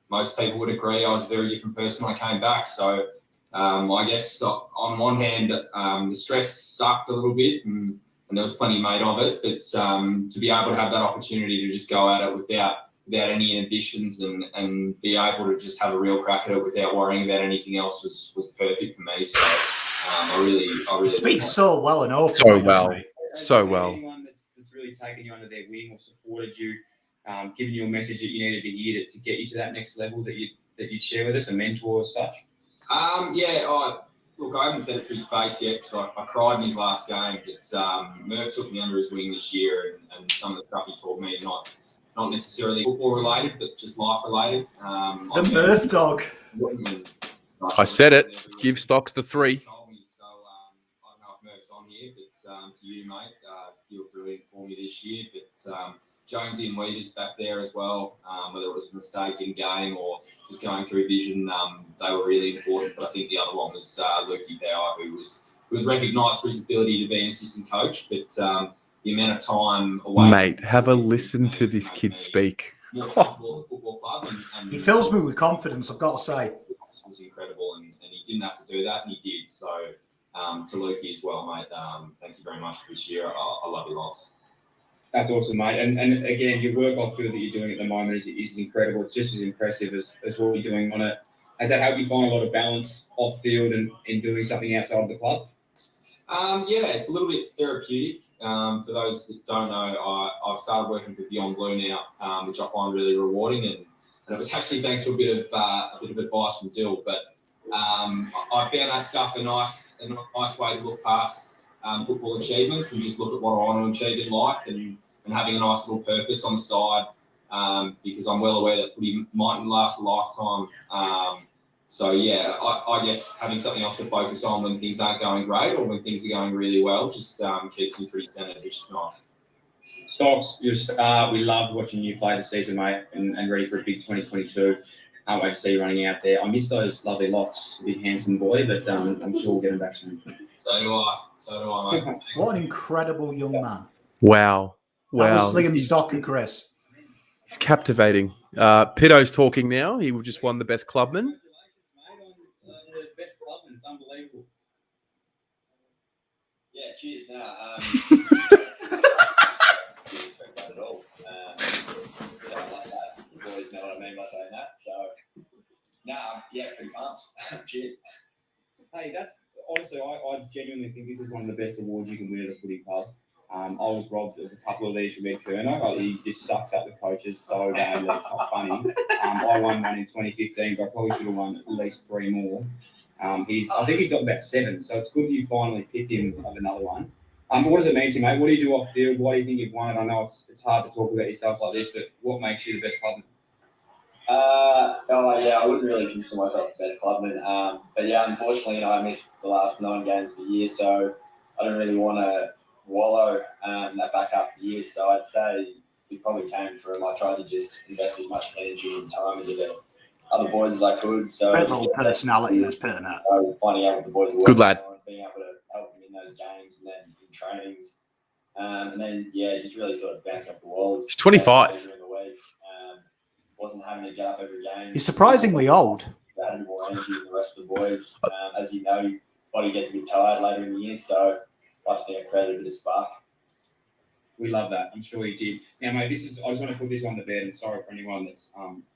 most people would agree I was a very different person when I came back. So I guess on one hand, the stress sucked a little bit, and there was plenty made of it. But to be able to have that opportunity to just go at it without any inhibitions and be able to just have a real crack at it without worrying about anything else was perfect for me. So I really speaks so well and open. So well. Anyone that's really taken you under their wing or supported you, given you a message that you needed to hear to get you to that next level that you share with us, a mentor or such? Look, I haven't said it to his face yet because I cried in his last game. But Murph took me under his wing this year, and some of the stuff he taught me, not necessarily football related, but just life related. The Murph dog. I said it. Give Stocks the 3. So I don't know if Murph's on here, but to you, mate, you were brilliant for me this year. But Jonesy and Weeders back there as well, whether it was a mistake in game or just going through vision, they were really important. But I think the other one was Lukey Power, who was recognised for his ability to be an assistant coach, but the amount of time away. Mate, have a listen to this kid speak. More comfortable at the football club. And He fills me with confidence, I've got to say. It was incredible, and he didn't have to do that, and he did. So to Lukey as well, mate, thank you very much for this year. I love you lots. That's awesome, mate. And again, your work off field that you're doing at the moment is incredible. It's just as impressive as what you're doing on it. Has that helped you find a lot of balance off field and in doing something outside of the club? Yeah, it's a little bit therapeutic. For those that don't know, I've started working for Beyond Blue now, which I find really rewarding, and it was actually thanks to a bit of advice from Dill. But I found that stuff a nice way to look past football achievements and just look at what I want to achieve in life, and having a nice little purpose on the side, because I'm well aware that footy mightn't last a lifetime. So yeah, I guess having something else to focus on when things aren't going great or when things are going really well just keeps me pretty centered, which is nice. Stocks, you're a star. We loved watching you play this season, mate, and ready for a big 2022. Can't wait to see you running out there. I miss those lovely locks, big handsome boy, but I'm sure we'll get him back soon. So do I, mate. What an incredible young man. Wow. That was Liam's Docker, Chris. He's captivating. Pitto's talking now. He just won the best clubman. The best clubman. It's unbelievable. Yeah, cheers. No, didn't expect that at all. Something like that. You boys know what I mean by saying that. So, yeah, pretty pumped. Cheers. Hey, that's honestly, I genuinely think this is one of the best awards you can win at a footy club. I was robbed of a couple of these from Ed Kerner. He just sucks up the coaches so bad that it's not funny. I won one in 2015, but I probably should have won at least 3 more. I think he's got about 7, so it's good that you finally picked him of another one. What does it mean to you, mate? What do you do off field? Why do you think you've won it? I know it's hard to talk about yourself like this, but what makes you the best clubman? I wouldn't really consider myself the best clubman. But yeah, unfortunately, I missed the last 9 games of the year, so I don't really want to wallow that back half of the year. So I'd say it probably came from I tried to just invest as much energy and time into the other boys as I could. So Great little personality, that's putting that. Finding out what the boys are working Good lad. on, being able to help them in those games and then in trainings. And then, just really sort of bouncing up the walls. He's 25. During the week. Wasn't having to get up every game. He's surprisingly old. So I had more energy than the rest of the boys. As you know, your body gets a bit tired later in the year, so I think I created a bit of spark. We love that. I'm sure you did. Now, mate, I just want to put this on the bed, and sorry for anyone that's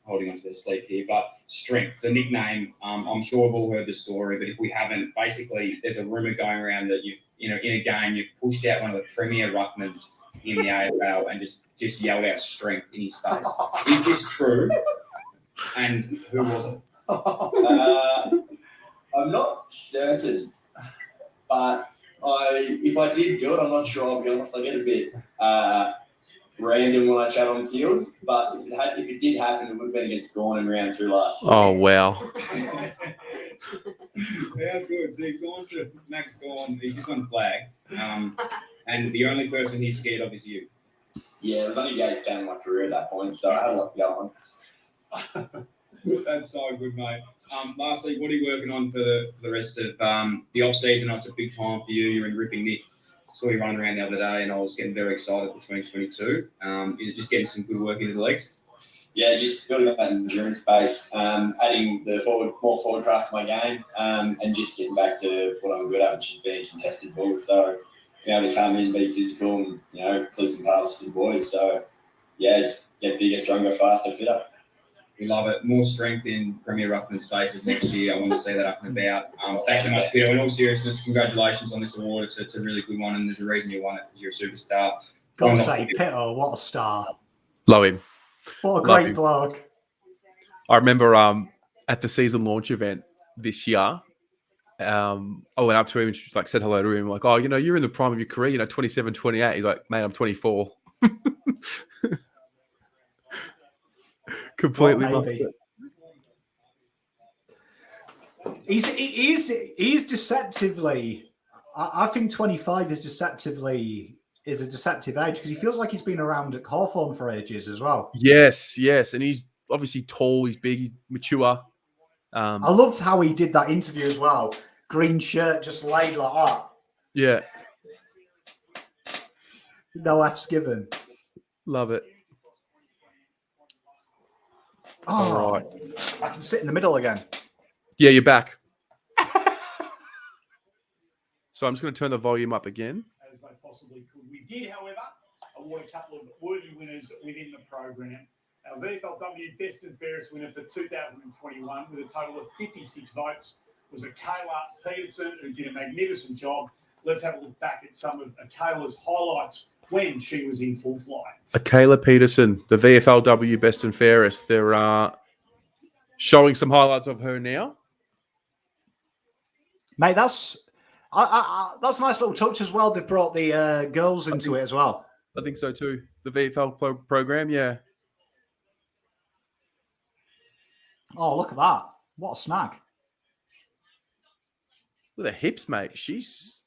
holding on to their sleep here, but Strength, the nickname, I'm sure we've all heard the story, but if we haven't, basically there's a rumour going around that in a game, you've pushed out one of the premier ruckmans in the AFL and just yelled out Strength in his face. Is this true? And who was it? I'm not certain, but if I did do it, I'm not sure. I'll be honest. I get a bit random when I chat on the field, but if it did happen, it would have been against Gorn in round 2 last year. Oh, wow. Yeah, good. So he's gone to Max Gorn. He's just won the flag. And the only person he's scared of is you. Yeah, it was only the 8th game of my career at that point, so I had a lot to go on. That's so good, mate. Lastly, what are you working on for the rest of the off-season? It's a big time for you. You're in ripping nick. Saw you running around the other day, and I was getting very excited for 2022. Is it just getting some good work into the legs? Yeah, just building up that endurance space, adding more forward craft to my game, and just getting back to what I'm good at, which is being contested ball. So being able to come in, be physical, and clear some paths for the boys. So yeah, just get bigger, stronger, faster, fitter. We love it. More strength in Premier Ruckman's faces next year. I want to see that up and about. Thanks so much, Peter. In all seriousness, congratulations on this award. It's a really good one, and there's a reason you won it because you're a superstar. Gotta say, Pitto, what a star. Love him. What a great bloke. I remember at the season launch event this year, I went up to him and said hello to him. Like, oh, you're in the prime of your career, 27, 28. He's like, mate, I'm 24. Completely. He's deceptively. I think 25 is a deceptive age because he feels like he's been around at Hawthorn for ages as well. Yes, and he's obviously tall. He's big, he's mature. I loved how he did that interview as well. Green shirt, just laid like that. Yeah. No F's given. Love it. Oh, All right. I can sit in the middle again. Yeah, you're back. So I'm just going to turn the volume up again. As they possibly could. We did, however, award a couple of worthy winners within the program. Our VFLW Best and Fairest winner for 2021 with a total of 56 votes was Kayla Peterson, who did a magnificent job. Let's have a look back at some of Kayla's highlights when she was in full flight. Kayla Peterson, the VFLW Best and Fairest. They're showing some highlights of her now. Mate, that's a nice little touch as well. They've brought the girls into it as well. I think so too. The VFL program, yeah. Oh, look at that. What a snag. With her hips, mate. She's...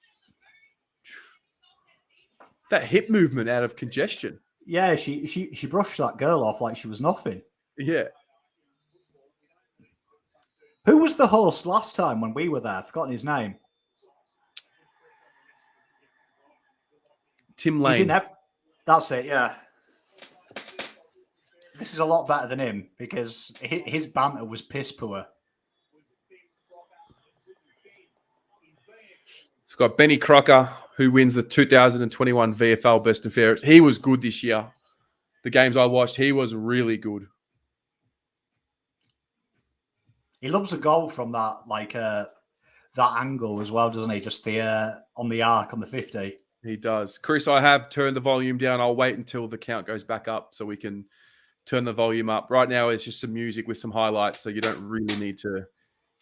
That hip movement out of congestion. Yeah, she brushed that girl off like she was nothing. Yeah. Who was the host last time when we were there? I've forgotten his name. Tim Lane. That's it, yeah. This is a lot better than him because his banter was piss poor. It's got Benny Crocker, who wins the 2021 VFL Best and Fairest. He was good this year. The games I watched, he was really good. He loves a goal from that, that angle as well, doesn't he? Just the on the arc on the 50. He does. Chris, I have turned the volume down. I'll wait until the count goes back up so we can turn the volume up. Right now, it's just some music with some highlights, so you don't really need to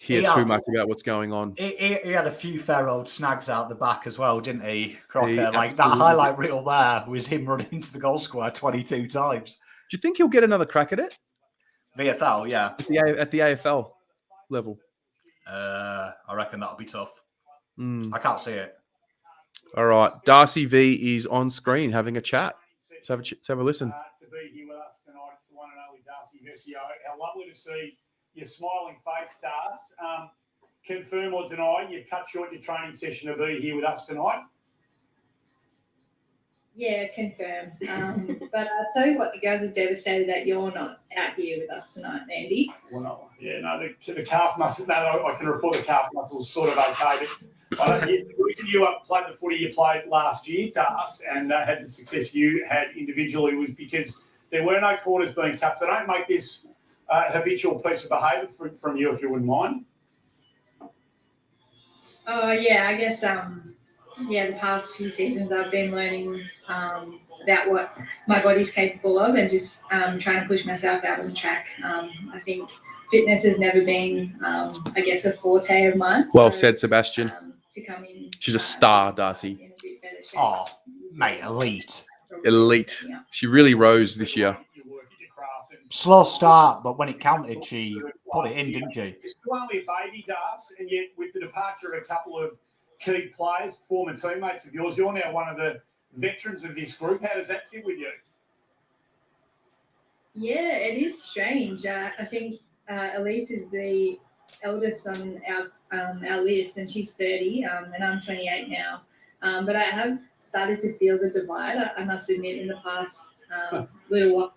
hear too much about what's going on. He had a few fair old snags out the back as well, didn't he, Crocker? That highlight reel there was him running into the goal square 22 times. Do you think he'll get another crack at it? VFL, yeah. At the AFL level? I reckon that'll be tough. I can't see it. All right. Darcy V is on screen having a chat. Let's have a listen. To be here with us tonight, it's the one and only Darcy Vescio. How lovely to see your smiling face, Darcy. Confirm or deny you've cut short your training session to be here with us tonight? Yeah, confirm. But I'll tell you what, the girls are devastated that you're not out here with us tonight, Andy. Well, yeah, no, the calf muscle, no, I can report the calf muscle's sort of okay. But the reason you played the footy you played last year, Darcy, and had the success you had individually was because there were no corners being cut. So don't make this habitual piece of behaviour from you, if you wouldn't mind. Oh, yeah, I guess, the past few seasons I've been learning about what my body's capable of and just trying to push myself out on the track. I think fitness has never been, a forte of mine. Well said, Sebastian. To come in, she's a star, Darcy. Oh, mate, elite. Elite. Yeah. She really rose this year. Slow start, but when it counted, she put it in, didn't she? You're still only a baby, Darcy, and yet with the departure of a couple of key players, former teammates of yours, you're now one of the veterans of this group. How does that sit with you? Yeah, it is strange. I think Elise is the eldest on our list, and she's 30, and I'm 28 now. But I have started to feel the divide, I must admit, in the past little while.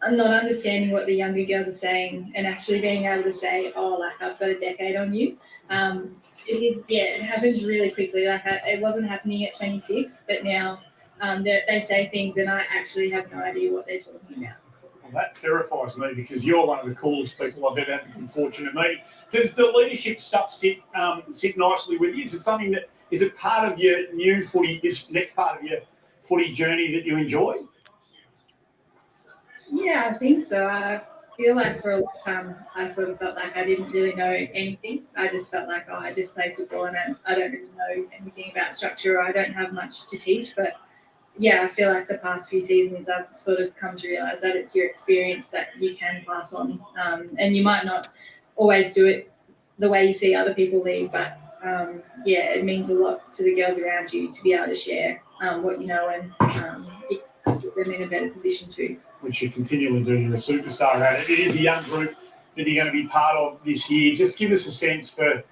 I'm not understanding what the younger girls are saying and actually being able to say, I've got a decade on you. It happens really quickly. It wasn't happening at 26, but now they say things and I actually have no idea what they're talking about. Well, that terrifies me because you're one of the coolest people I've ever had the good fortune to meet. Does the leadership stuff sit nicely with you? Is it part of your new footy, this next part of your footy journey that you enjoy? Yeah, I think so. I feel like for a long time I sort of felt like I didn't really know anything. I just felt like, I just play football and I don't really know anything about structure or I don't have much to teach. But yeah, I feel like the past few seasons I've sort of come to realise that it's your experience that you can pass on. And you might not always do it the way you see other people lead, but it means a lot to the girls around you to be able to share what you know and put them in a better position too. Which you're continually doing in the superstar at it. It is a young group that you're going to be part of this year. Just give us a sense for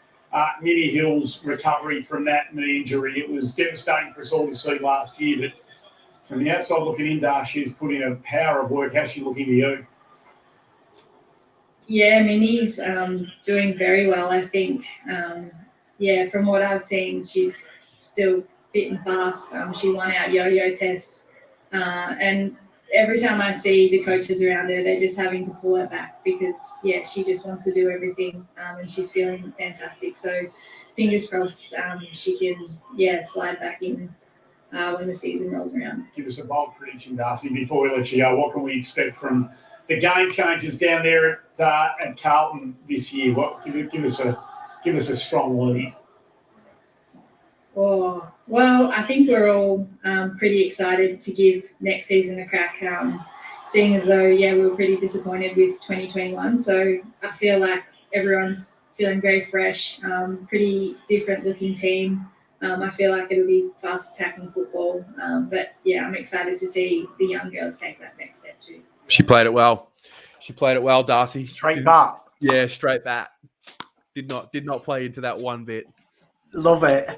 Minnie Hill's recovery from that knee injury. It was devastating for us all to see last year, but From the outside looking in, Darcy's put in a power of work. How's she looking to you? Yeah, Minnie's doing very well, I think. From what I've seen, she's still fit and fast. She won our yo-yo test. And every time I see the coaches around her, they're just having to pull her back because, she just wants to do everything and she's feeling fantastic. So fingers crossed she can, slide back in when the season rolls around. Give us a bold prediction, Darcy, before we let you go. What can we expect from the game changers down there at Carlton this year? Give us a strong lead. Oh, well, I think we're all pretty excited to give next season a crack, seeing as though, we were pretty disappointed with 2021. So I feel like everyone's feeling very fresh, pretty different looking team. I feel like it'll be fast attacking football. But I'm excited to see the young girls take that next step too. She played it well. Darcy. Straight bat. Yeah, straight bat. Did not play into that one bit. Love it.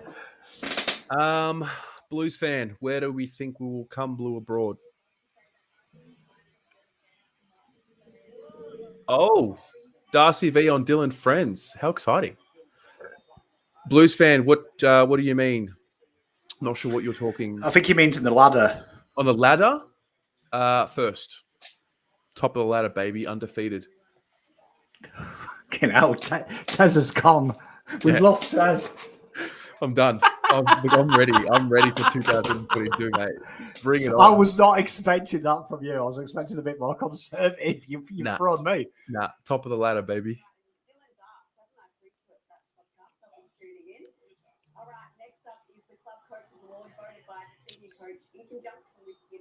Blues fan, where do we think we will come blue abroad? Oh, Darcy V on Dylan Friends. How exciting. Blues fan, what do you mean? Not sure what you're talking. I think he means in the ladder. On the ladder? First. Top of the ladder, baby. Undefeated. Tez has come. We've lost Tez. I'm done. I'm ready. I'm ready for 2022, mate. Bring it on. I was not expecting that from you. I was expecting a bit more conservative. You've thrown me. Nah, top of the ladder, baby.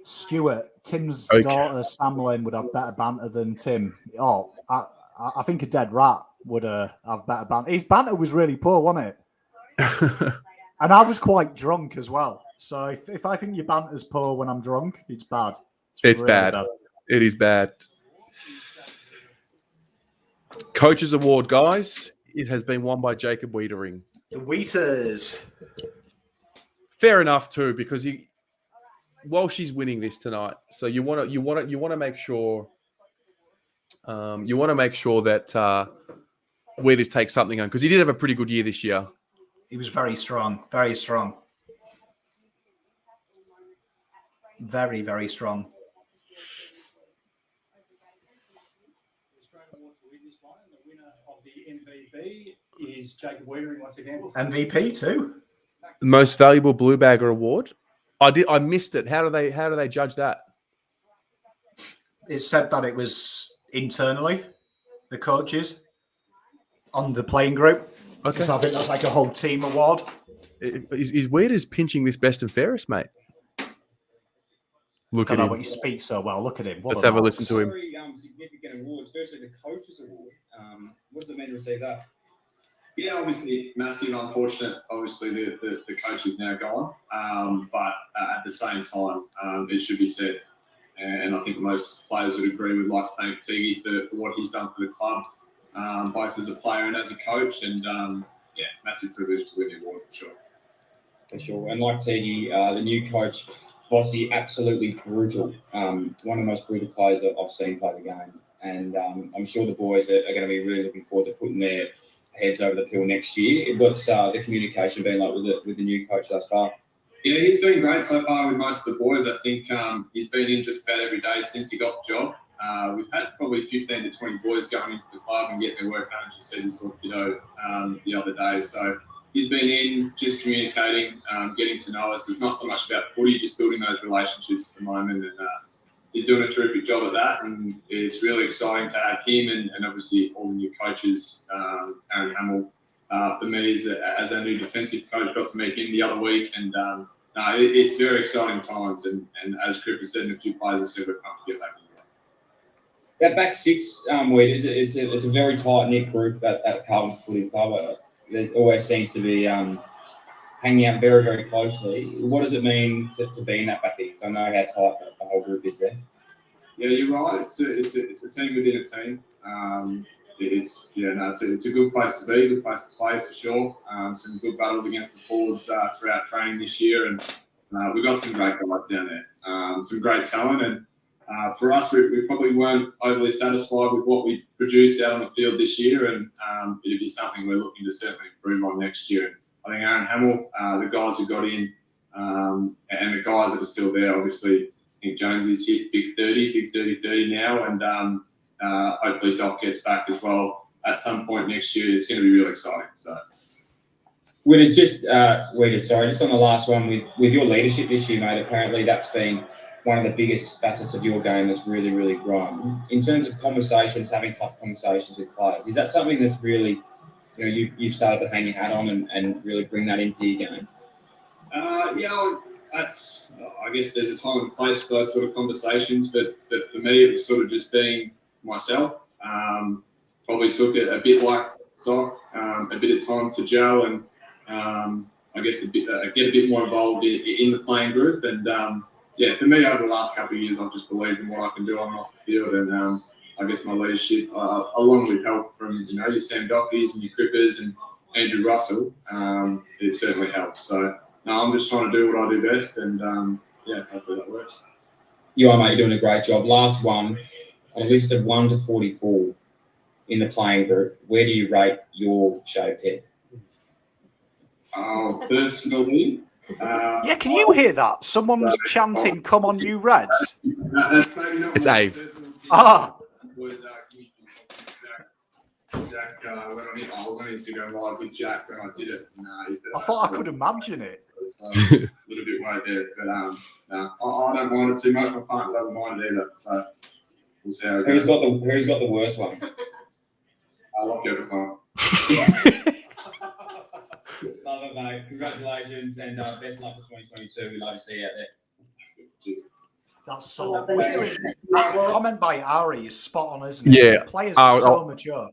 Stuart, Tim's daughter, Samlin, would have better banter than Tim. Oh, I think a dead rat would have better banter. His banter was really poor, wasn't it? And I was quite drunk as well. So if I think your banter's poor when I'm drunk, it's bad. It's really bad. It is bad. Coaches Award, guys. It has been won by Jacob Wiedering. The Wheaters. Fair enough too, because she's winning this tonight, so you want to make sure that Wieders takes something on, because he did have a pretty good year this year. He was very strong, very strong. Very, very strong. The winner of the MVP is Jacob Wiedering once again. MVP too. Most valuable Blue Bagger Award. I missed it. How do they judge that? It said that it was internally, the coaches on the playing group. Okay. So I think that's like a whole team award. Is Wieders pinching this best and fairest, mate? Look at him. What you speak so well. Look at him. Let's have a listen to him. Very significant awards. Firstly, the Coaches Award. What does it mean to receive that? Yeah, obviously massive. Unfortunate. Obviously, the coach is now gone. But at the same time, it should be said, and I think most players would agree. We'd like to thank Tiggy for what he's done for the club, both as a player and as a coach. And massive privilege to win the award for sure. For sure. And like Tiggy, the new coach, Voss, absolutely brutal. One of the most brutal players that I've seen play the game. And I'm sure the boys are going to be really looking forward to putting their heads over the pill next year. What's the communication been like with the new coach thus far? Yeah, he's been great so far with most of the boys. I think he's been in just about every day since he got the job. We've had probably 15 to 20 boys going into the club and getting their work done, as you said, the other day. So he's been in, just communicating, getting to know us. It's not so much about footy, just building those relationships at the moment. And he's doing a terrific job at that. And it's really exciting to have him and obviously all the new coaches. Aaron Hamill, for me, as our new defensive coach, got to meet him the other week. And it's very exciting times. And as Crip has said, and a few players have said, we're pumped to get back in. That back six, it's a very tight-knit group at Carlton Footy Club. It always seems to be hanging out very, very closely. What does it mean to be in that back end? I know how tight the whole group is there. Yeah, you're right. It's a team within a team. It's a good place to be, a good place to play for sure. Some good battles against the forwards throughout training this year, and we've got some great guys down there, some great talent, and for us, we probably weren't overly satisfied with what we produced out on the field this year, and it'd be something we're looking to certainly improve on next year. I think Aaron Hamill, the guys who got in, and the guys that are still there, obviously, I think Jonesy's hit big 30 now, and hopefully Doc gets back as well at some point next year. It's going to be really exciting. So. Just on the last one, with your leadership this year, mate, apparently that's been one of the biggest facets of your game that's really, really grown. In terms of conversations, having tough conversations with players, is that something that's really, you've started to hang your hat on and really bring that into your game? That's, I guess there's a time and place for those sort of conversations, but for me, it was sort of just being myself. Probably took it a bit like Sock, a bit of time to gel and I guess get a bit more involved in the playing group. And for me, over the last couple of years, I've just believed in what I can do on and off the field. And I guess my leadership, along with help from your Sam Dockeys and your Crippers and Andrew Russell, it certainly helps. So no, I'm just trying to do what I do best, and hopefully that works. You are, mate. You're doing a great job. Last one, on a list of 1 to 44 in the playing group, where do you rate your shaved head? Personally, can you hear that? Someone's chanting, "Come on, you Reds!" That's maybe not it's Ave. Jack, I was on Instagram live with Jack when I did it. I thought I could imagine it. A little bit worried there, but I don't mind it too much. My partner doesn't mind it either, so we'll see how it goes. Who's got the worst one? I like everyone. Love it, mate. Congratulations and best of luck for 2022. We'd love to see you out there. Cheers. That's solid. That comment by Ari is spot on, isn't it? Yeah. The players are so mature.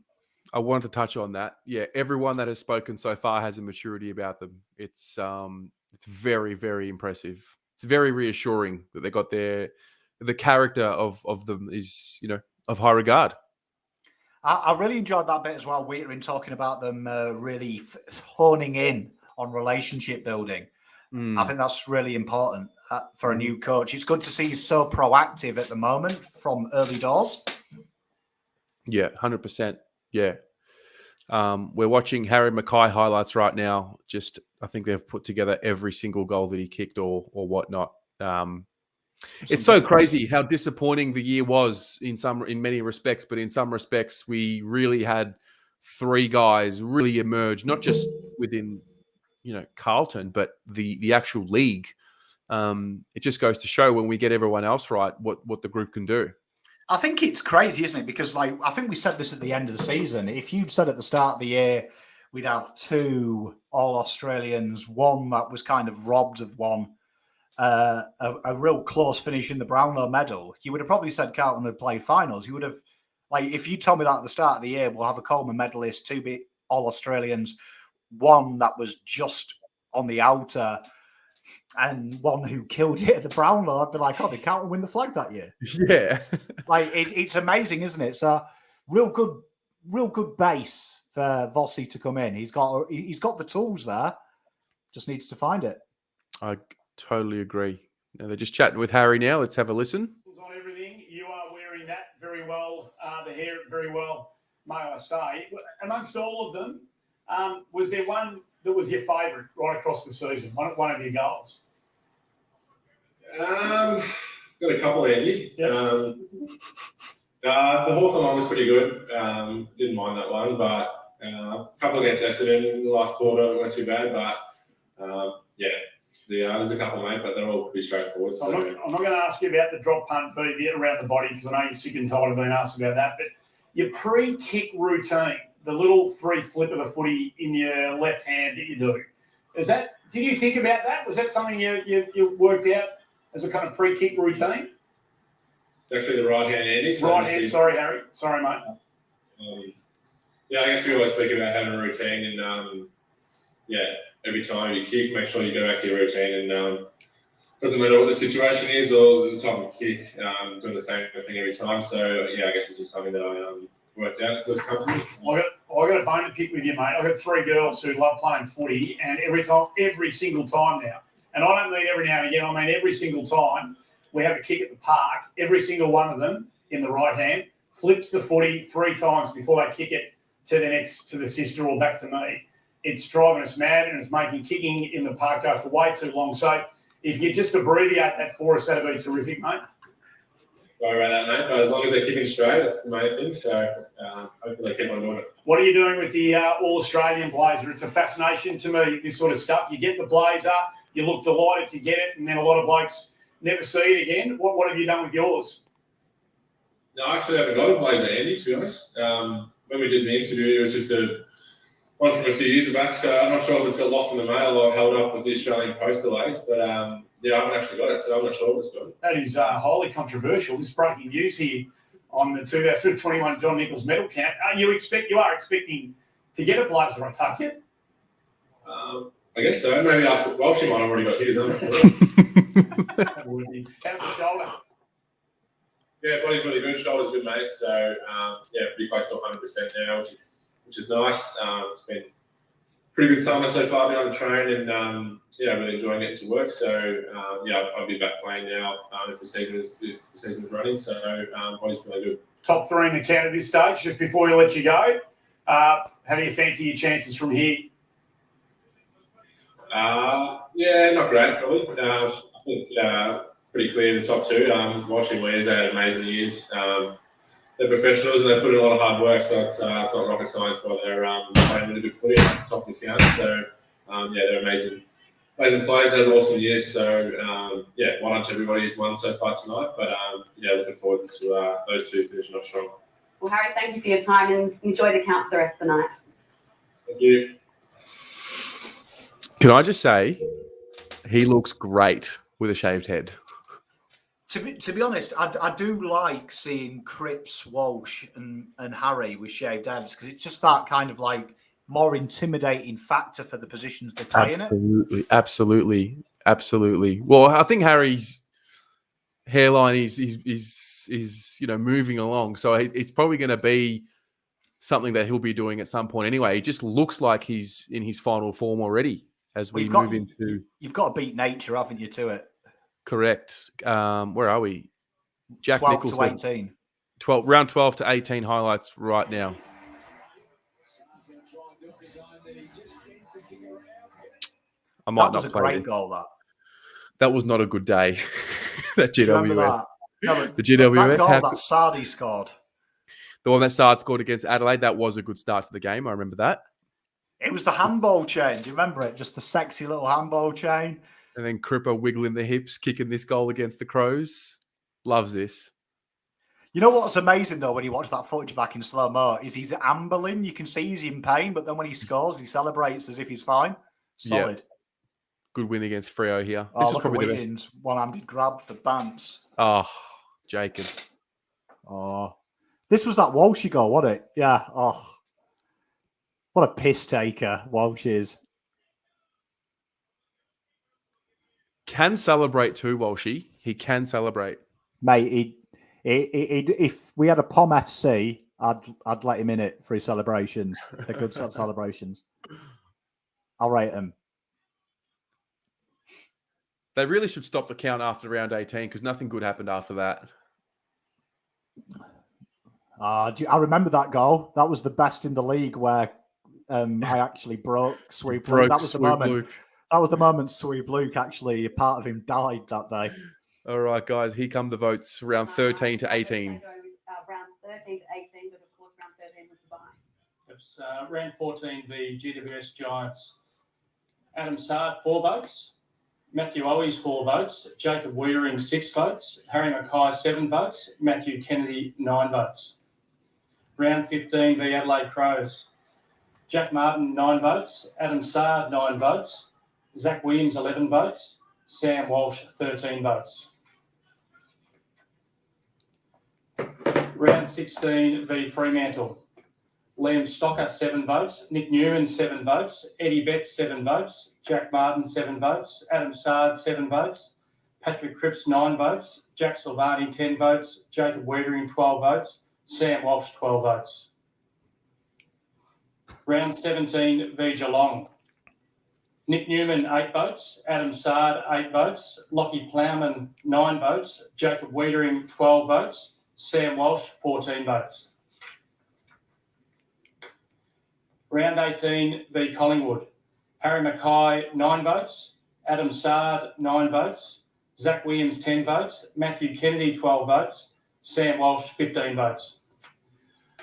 I wanted to touch on that. Yeah, everyone that has spoken so far has a maturity about them. It's very, very impressive. It's very reassuring that they got the character of them is, of high regard. I really enjoyed that bit as well, Wheater, talking about them really honing in on relationship building. I think that's really important for a new coach. It's good to see he's so proactive at the moment from early doors. Yeah, 100%. Yeah. We're watching Harry McKay highlights right now. I think they've put together every single goal that he kicked or whatnot. It's so crazy how disappointing the year was in many respects, but in some respects, we really had 3 guys really emerge, not just within, Carlton, but the actual league. It just goes to show when we get everyone else right, what the group can do. I think it's crazy, isn't it? Because I think we said this at the end of the season. If you'd said at the start of the year, we'd have 2 All-Australians, one that was kind of robbed of one, a real close finish in the Brownlow medal, you would have probably said Carlton had played finals. You would have, if you told me that at the start of the year, we'll have a Coleman medalist, 2 All-Australians, one that was just on the outer, and one who killed it at the Brownlow, I'd be like, did Carlton win the flag that year? Yeah. It's amazing, isn't it? So real good base for Vossi to come in. He's got the tools there. Just needs to find it. I totally agree. Now they're just chatting with Harry now. Let's have a listen. On everything, you are wearing that very well, the hair very well, may I say. Amongst all of them, was there one that was your favourite right across the season? One of your goals? Got a couple, Andy. Yep. The Hawthorn one was pretty good. Didn't mind that one, but a couple against Essendon in the last quarter weren't too bad. But there's a couple, mate, but they're all pretty straightforward. So. I'm not going to ask you about the drop punt for you around the body because I know you're sick and tired of being asked about that. But your pre-kick routine, the little 3 flip of the footy in your left hand that you do, did you think about that? Was that something you worked out as a kind of pre-kick routine? It's actually the right hand, Andy. So right hand, sorry, Harry. Sorry, mate. I guess we always speak about having a routine and, every time you kick, make sure you go back to your routine and doesn't matter what the situation is or the time of kick, doing the same thing every time. So, I guess it's just something that I worked out. It was comfortable. I got a bone to pick with you, mate. I've got 3 girls who love playing footy, and every single time now, And I don't mean every now and again, I mean every single time we have a kick at the park, every single one of them in the right hand flips the footy 3 times before they kick it to the sister or back to me. It's driving us mad, and it's making kicking in the park go for way too long. So if you just abbreviate that for us, that'd be terrific, mate. Sorry about that, mate. But as long as they're kicking straight, that's the main thing. So hopefully they keep on doing it. What are you doing with the All-Australian blazer? It's a fascination to me, this sort of stuff. You get the blazer, you look delighted to get it, and then a lot of blokes never see it again. What have you done with yours? No, I actually haven't got a blazer handy, to be honest. When we did the interview, it was just one from a few years back, so I'm not sure if it's got lost in the mail or held up with the Australian Post delays, but yeah, I haven't actually got it, so I'm not sure what's got it. That is highly controversial. This is breaking news here on the 2021 John Nicholls Medal count. You are expecting to get a blazer, I take it? I guess so. Maybe ask Walshy might have already got his, I'm not sure. How's the shoulder? Yeah, body's really good, shoulder's good, mate, so yeah, pretty close to 100% now, which is nice. It's been pretty good summer so far being on the train, and yeah, really enjoying getting to work. So yeah, I'll be back playing now if the season is running. So body's really good. Top 3 in the count at this stage. Just before we let you go, how do you fancy your chances from here? Yeah, not great, probably. I think it's pretty clear in the top 2. Washington Wears, they had amazing years. They're professionals and they put in a lot of hard work, so it's not rocket science while they're playing really good footy at the top of the count. So yeah, they're amazing players. They had awesome years. So yeah, well done to everybody who's won so far tonight. But yeah, looking forward to those 2 finishing off strong. Well, Harry, thank you for your time and enjoy the count for the rest of the night. Thank you. Can I just say, he looks great with a shaved head. To be honest, I do like seeing Cripps, Walsh, and Harry with shaved heads because it's just that kind of like more intimidating factor for the positions they play in it. Absolutely. Well, I think Harry's hairline is moving along, so it's probably going to be something that he'll be doing at some point anyway. He just looks like he's in his final form already as we move into. You've got to beat nature, haven't you, to it? Correct. Where are we? Jack 12 Nicholls to 18. Round 12 to 18 highlights right now. That was a great goal, That was not a good day. That GWS. The GWS. That goal that Sardi scored. The one that Sard scored against Adelaide, that was a good start to the game. I remember that. It was the handball chain. Do you remember it? Just the sexy little handball chain. And then Cripper wiggling the hips, kicking this goal against the Crows. Loves this. You know what's amazing, though, when you watch that footage back in slow-mo, is he's ambling. You can see he's in pain, but then when he scores, he celebrates as if he's fine. Solid. Yep. Good win against Freo here. Oh, this was probably the best. One-handed grab for Bance. Oh, Jacob. Oh. This was that Walshy goal, wasn't it? Yeah. Oh. What a piss taker Walsh is. Can celebrate too, Walshy. He can celebrate. Mate, if we had a POM FC, I'd let him in it for his celebrations. They're good celebrations. I'll rate him. They really should stop the count after round 18 because nothing good happened after that. I remember that goal. That was the best in the league where I actually broke Sweep Luke. That was the moment. Luke. That was the moment Sweep Luke actually, a part of him died that day. All right, guys, here come the votes. Round 13 to 18. Rounds 13 to 18, but of course round 13 was the bye. It's round 14, the GWS Giants. Adam Sard, 4 votes. Matthew Owies, 4 votes. Jacob Wiedering, 6 votes. Harry McKay, 7 votes. Matthew Kennedy, 9 votes. Round 15, the Adelaide Crows. Jack Martin, 9 votes. Adam Sard, 9 votes. Zach Williams, 11 votes. Sam Walsh, 13 votes. Round 16, the Fremantle. Liam Stocker, 7 votes. Nick Newman, 7 votes. Eddie Betts, 7 votes. Jack Martin, 7 votes. Adam Sard, 7 votes. Patrick Cripps, 9 votes. Jack Silvani, 10 votes. Jacob Wiedering, 12 votes. Sam Walsh, 12 votes. Round 17, v Geelong. Nick Newman, 8 votes. Adam Sard, 8 votes. Lockie Plowman, 9 votes. Jacob Wiedering, 12 votes. Sam Walsh, 14 votes. Round 18 v Collingwood. Harry McKay, 9 votes. Adam Sard, 9 votes. Zach Williams, 10 votes. Matthew Kennedy, 12 votes. Sam Walsh, 15 votes.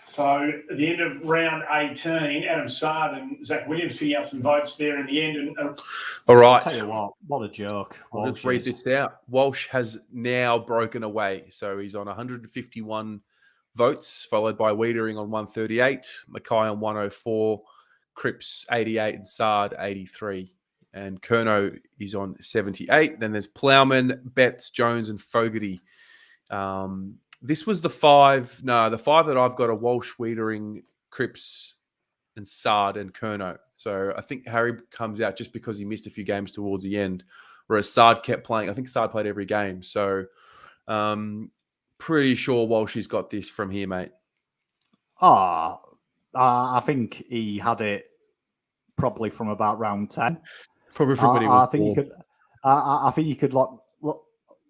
So at the end of round 18, Adam Sard and Zach Williams picking up some votes there in the end. And all right. I'll tell you what a joke. I'll just read this out. Walsh has now broken away. So he's on 151 votes, followed by Wiedering on 138, McKay on 104, Cripps 88, and Sard 83. And Curnow is on 78. Then there's Plowman, Betts, Jones, and Fogarty. This was the 5. No, the 5 that I've got are Walsh, Wiedering, Cripps, and Sard, and Curnow. So I think Harry comes out just because he missed a few games towards the end, whereas Sard kept playing. I think Sard played every game. So pretty sure Walshy's got this from here, mate. I think he had it probably from about round 10. Probably from when he was I think you could. I think you could lock.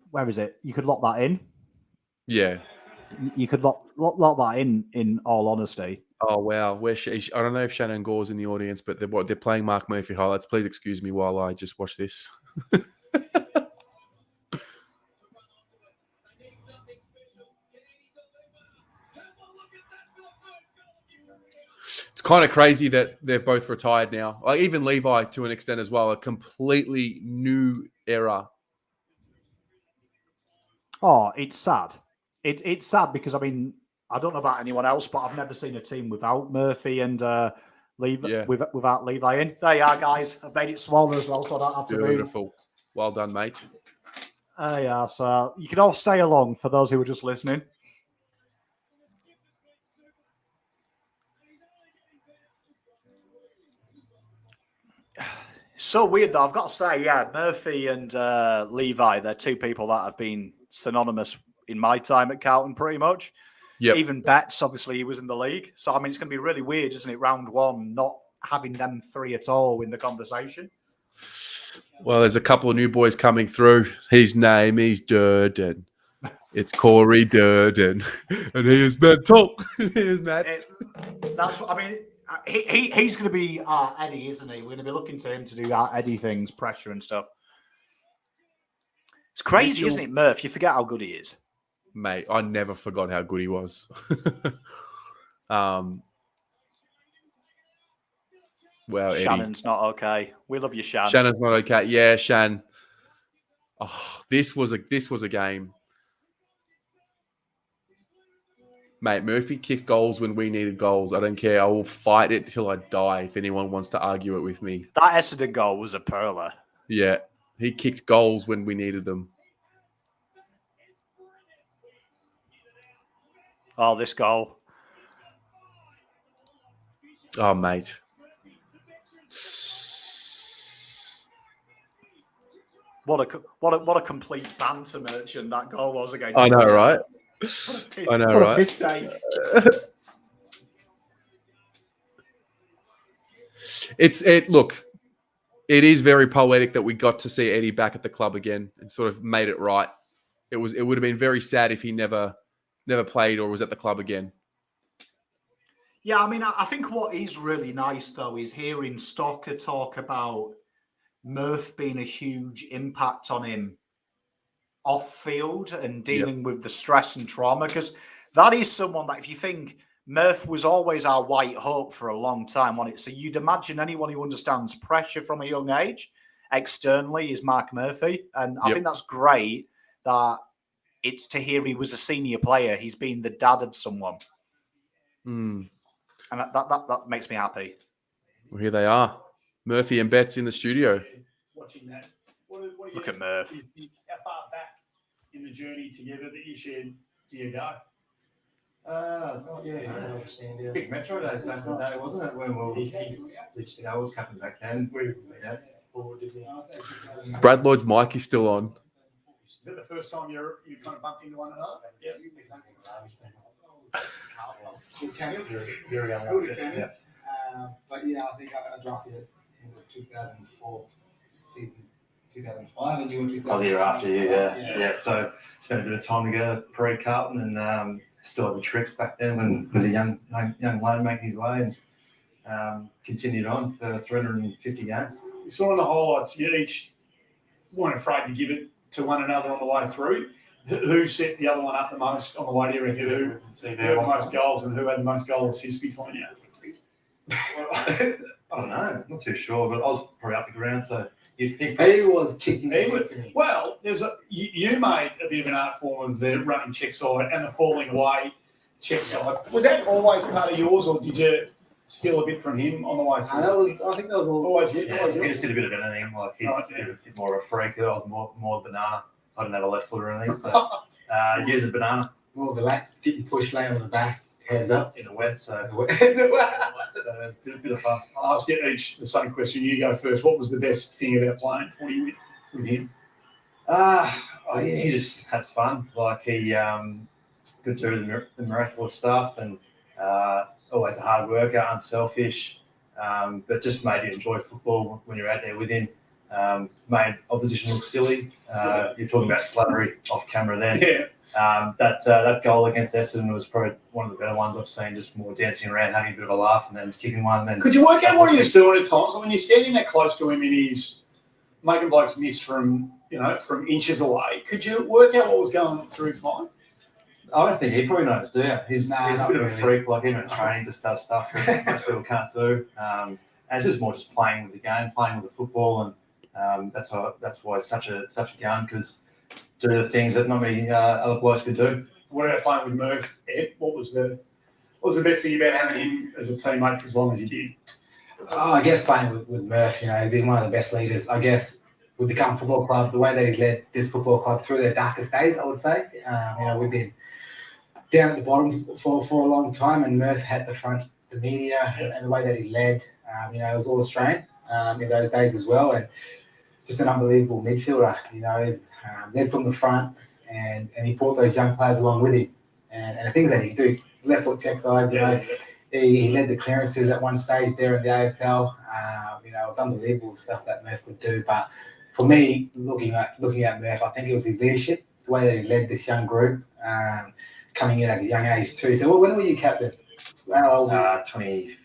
Where is it? You could lock that in. Yeah, you could lock that in. In all honesty. Oh wow, I don't know if Shannon Gore's in the audience, but they're playing Mark Murphy highlights. Please excuse me while I just watch this. It's kind of crazy that they're both retired now. Like even Levi, to an extent as well, a completely new era. Oh, it's sad. It's sad because I mean I don't know about anyone else, but I've never seen a team without Murphy and Levi without Levi in. There you are, guys. I've made it smaller as well, so I don't have to move. Beautiful. Well done, mate. Yeah, so you can all stay along for those who were just listening. So weird though, I've got to say, yeah, Murphy and Levi, they're two people that have been synonymous in my time at Carlton pretty much. Yep. Even Betts, obviously, he was in the league. So, I mean, it's going to be really weird, isn't it, round one, not having them three at all in the conversation. Well, there's a couple of new boys coming through. His name is Durden. It's Corey Durden. And he is mental. He is mad. That's what I mean. He's going to be our Eddie, isn't he? We're going to be looking to him to do our Eddie things, pressure and stuff. It's crazy, isn't it, Murph? You forget how good he is. Mate, I never forgot how good he was. Well, Shannon's Eddie. not okay. We love you, Shannon. Shannon's not okay. Yeah, Shan. Oh, this was a game. Mate, Murphy kicked goals when we needed goals. I don't care. I will fight it till I die if anyone wants to argue it with me. That Essendon goal was a perler. Yeah, he kicked goals when we needed them. Oh, this goal. Oh, mate. What a complete banter merchant that goal was against. I know, right? I know, right? Piss take. Look, it is very poetic that we got to see Eddie back at the club again and sort of made it right. It would have been very sad if he never played or was at the club again. Yeah, I mean, I think what is really nice, though, is hearing Stocker talk about Murph being a huge impact on him off field and dealing with the stress and trauma, because that is someone that if you think Murph was always our white hope for a long time on it. So you'd imagine anyone who understands pressure from a young age externally is Mark Murphy. And I think that's great that it's to hear he was a senior player. He's been the dad of someone. Mm. And that makes me happy. Well, here they are. Murphy and Betts in the studio. Watching that. Look at Murph. How far back in the journey together that you shared do you go? Big Metro days back in the day, wasn't it? When I was captain back then. Brad Lloyd's mic is still on. Is that the first time you kind of bumped into one another? Yeah. But yeah, I think I drafted 2004 season, 2005, and you were 2005. I was the year after you, yeah. So spent a bit of time together pre-Carlton, and still had the tricks back then when was a young lad making his way, and continued on for 350 games. You saw in the highlights, you each weren't afraid to give it to one another on the way through. Who set the other one up the most on the way to you? Who had the most goals and who had the most goal assists between you? I don't know, I'm not too sure, but I was probably up the ground, so you think he was kicking it to me. Well, you made a bit of an art form of the running check side and the falling away check side. Was that always part of yours, or did you steal a bit from him on the way through? I think that was always you. Yeah, he just did a bit of anything. Like he's a bit more of a freak. I was more banana. I didn't have a left foot or anything, so use a banana. More of the lap, get you push lay on the back, hands up in the wet. So a bit of fun. I'll ask you each the same question. You go first. What was the best thing about playing footy with him? He just has fun. Like he could do the miraculous stuff, and always a hard worker, unselfish, but just made you enjoy football when you're out there with him. Made opposition look silly. You're talking about Slattery off camera then. Yeah. That goal against Essendon was probably one of the better ones I've seen. Just more dancing around, having a bit of a laugh, and then kicking one. Then could you work out what he was doing at times? Like when you're standing that close to him and he's making blokes miss from inches away, could you work out what was going through his mind? I don't think he probably knows, do you? He's a bit of a freak, like even in training, just does stuff that most people can't do. And it's just more just playing with the game, playing with the football, and that's why it's such a gun, because do the things that not many other blokes could do. What about playing with Murph, Ed? What was the best thing about having him as a teammate for as long as you did? I guess playing with Murph, he's been one of the best leaders. I guess with the Carlton Football Club, the way that he led this football club through their darkest days, I would say. We've been down at the bottom for a long time, and Murph had the front, the media, and the way that he led. It was all Australian in those days as well, and just an unbelievable midfielder. Led from the front, and he brought those young players along with him. And the things that he do, left foot check side, he led the clearances at one stage there in the AFL. It was unbelievable stuff that Murph would do. But for me, looking at Murph, I think it was his leadership, the way that he led this young group, coming in at a young age too. So when were you captain? 25,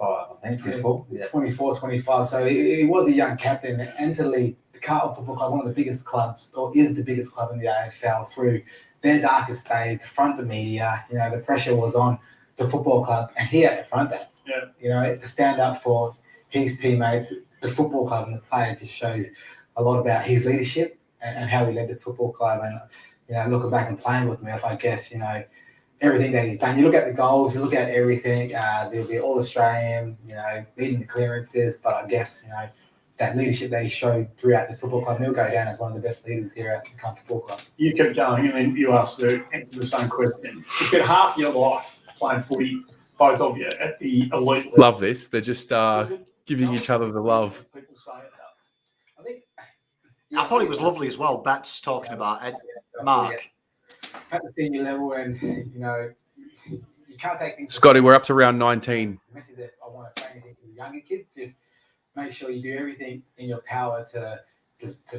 I think, 24. Yeah. 24, 25. So he was a young captain, and to lead the Carlton Football Club, one of the biggest clubs, or is the biggest club in the AFL, through their darkest days, to front the media. The pressure was on the football club, and he had to front that. Yeah. To stand up for his teammates, the football club, and the player just shows a lot about his leadership and how he led the football club. And looking back and playing with Murph, I guess everything that he's done. You look at the goals, you look at everything. The All Australian, leading the clearances. But I guess that leadership that he showed throughout this football club, he'll go down as one of the best leaders here at the Carlton Football Club. You kept going, and then you asked to answer the same question. You spent half your life playing footy, both of you, at the elite level. Love this. They're just giving each other the love. People say it does. I thought it was lovely as well. Bats talking about Ed, Mark. At the senior level, and you can't take things. Scotty, we're up to round 19. The message that I want to say to the younger kids: just make sure you do everything in your power to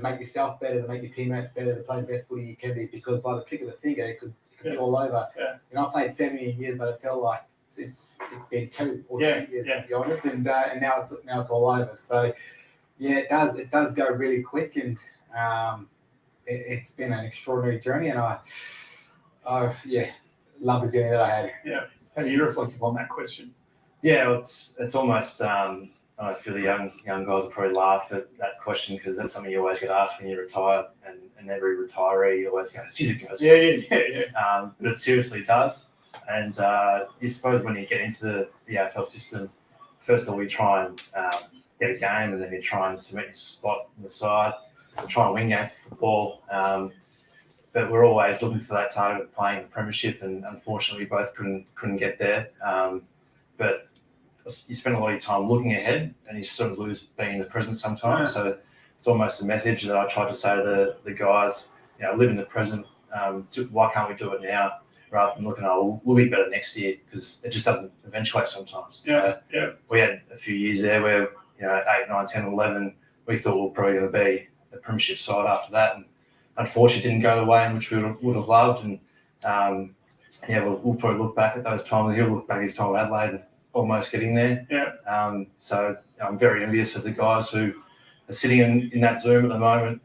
make yourself better, to make your teammates better, to play the best footy you can be. Because by the click of the finger, it could be all over. Yeah. I played 17 years, but it felt like it's been 2 or 3 years, to be honest. And now it's all over. So it does go really quick, and it's been an extraordinary journey, and I love the journey that I had. Yeah. How do you reflect upon that question? Yeah, it's almost. I feel the young guys will probably laugh at that question, because that's something you always get asked when you retire, and every retiree always goes, "Geez, it goes." Yeah. But it seriously does, and you suppose when you get into the AFL system, first of all, you try and get a game, and then you try and cement your spot on the side, try and win games of football. But we're always looking for that target of playing the premiership, and unfortunately, we both couldn't get there. But you spend a lot of your time looking ahead, and you sort of lose being in the present sometimes. So it's almost a message that I try to say to the guys: live in the present. Why can't we do it now, rather than looking, we'll be better next year, because it just doesn't eventuate sometimes. Yeah. We had a few years there where 8, 9, 10, 11, we thought we were probably going to be the premiership side after that. And unfortunately, it didn't go the way in which we would have loved. And we'll probably look back at those times. He'll look back at his time at Adelaide of almost getting there. Yeah. So I'm very envious of the guys who are sitting in that Zoom at the moment.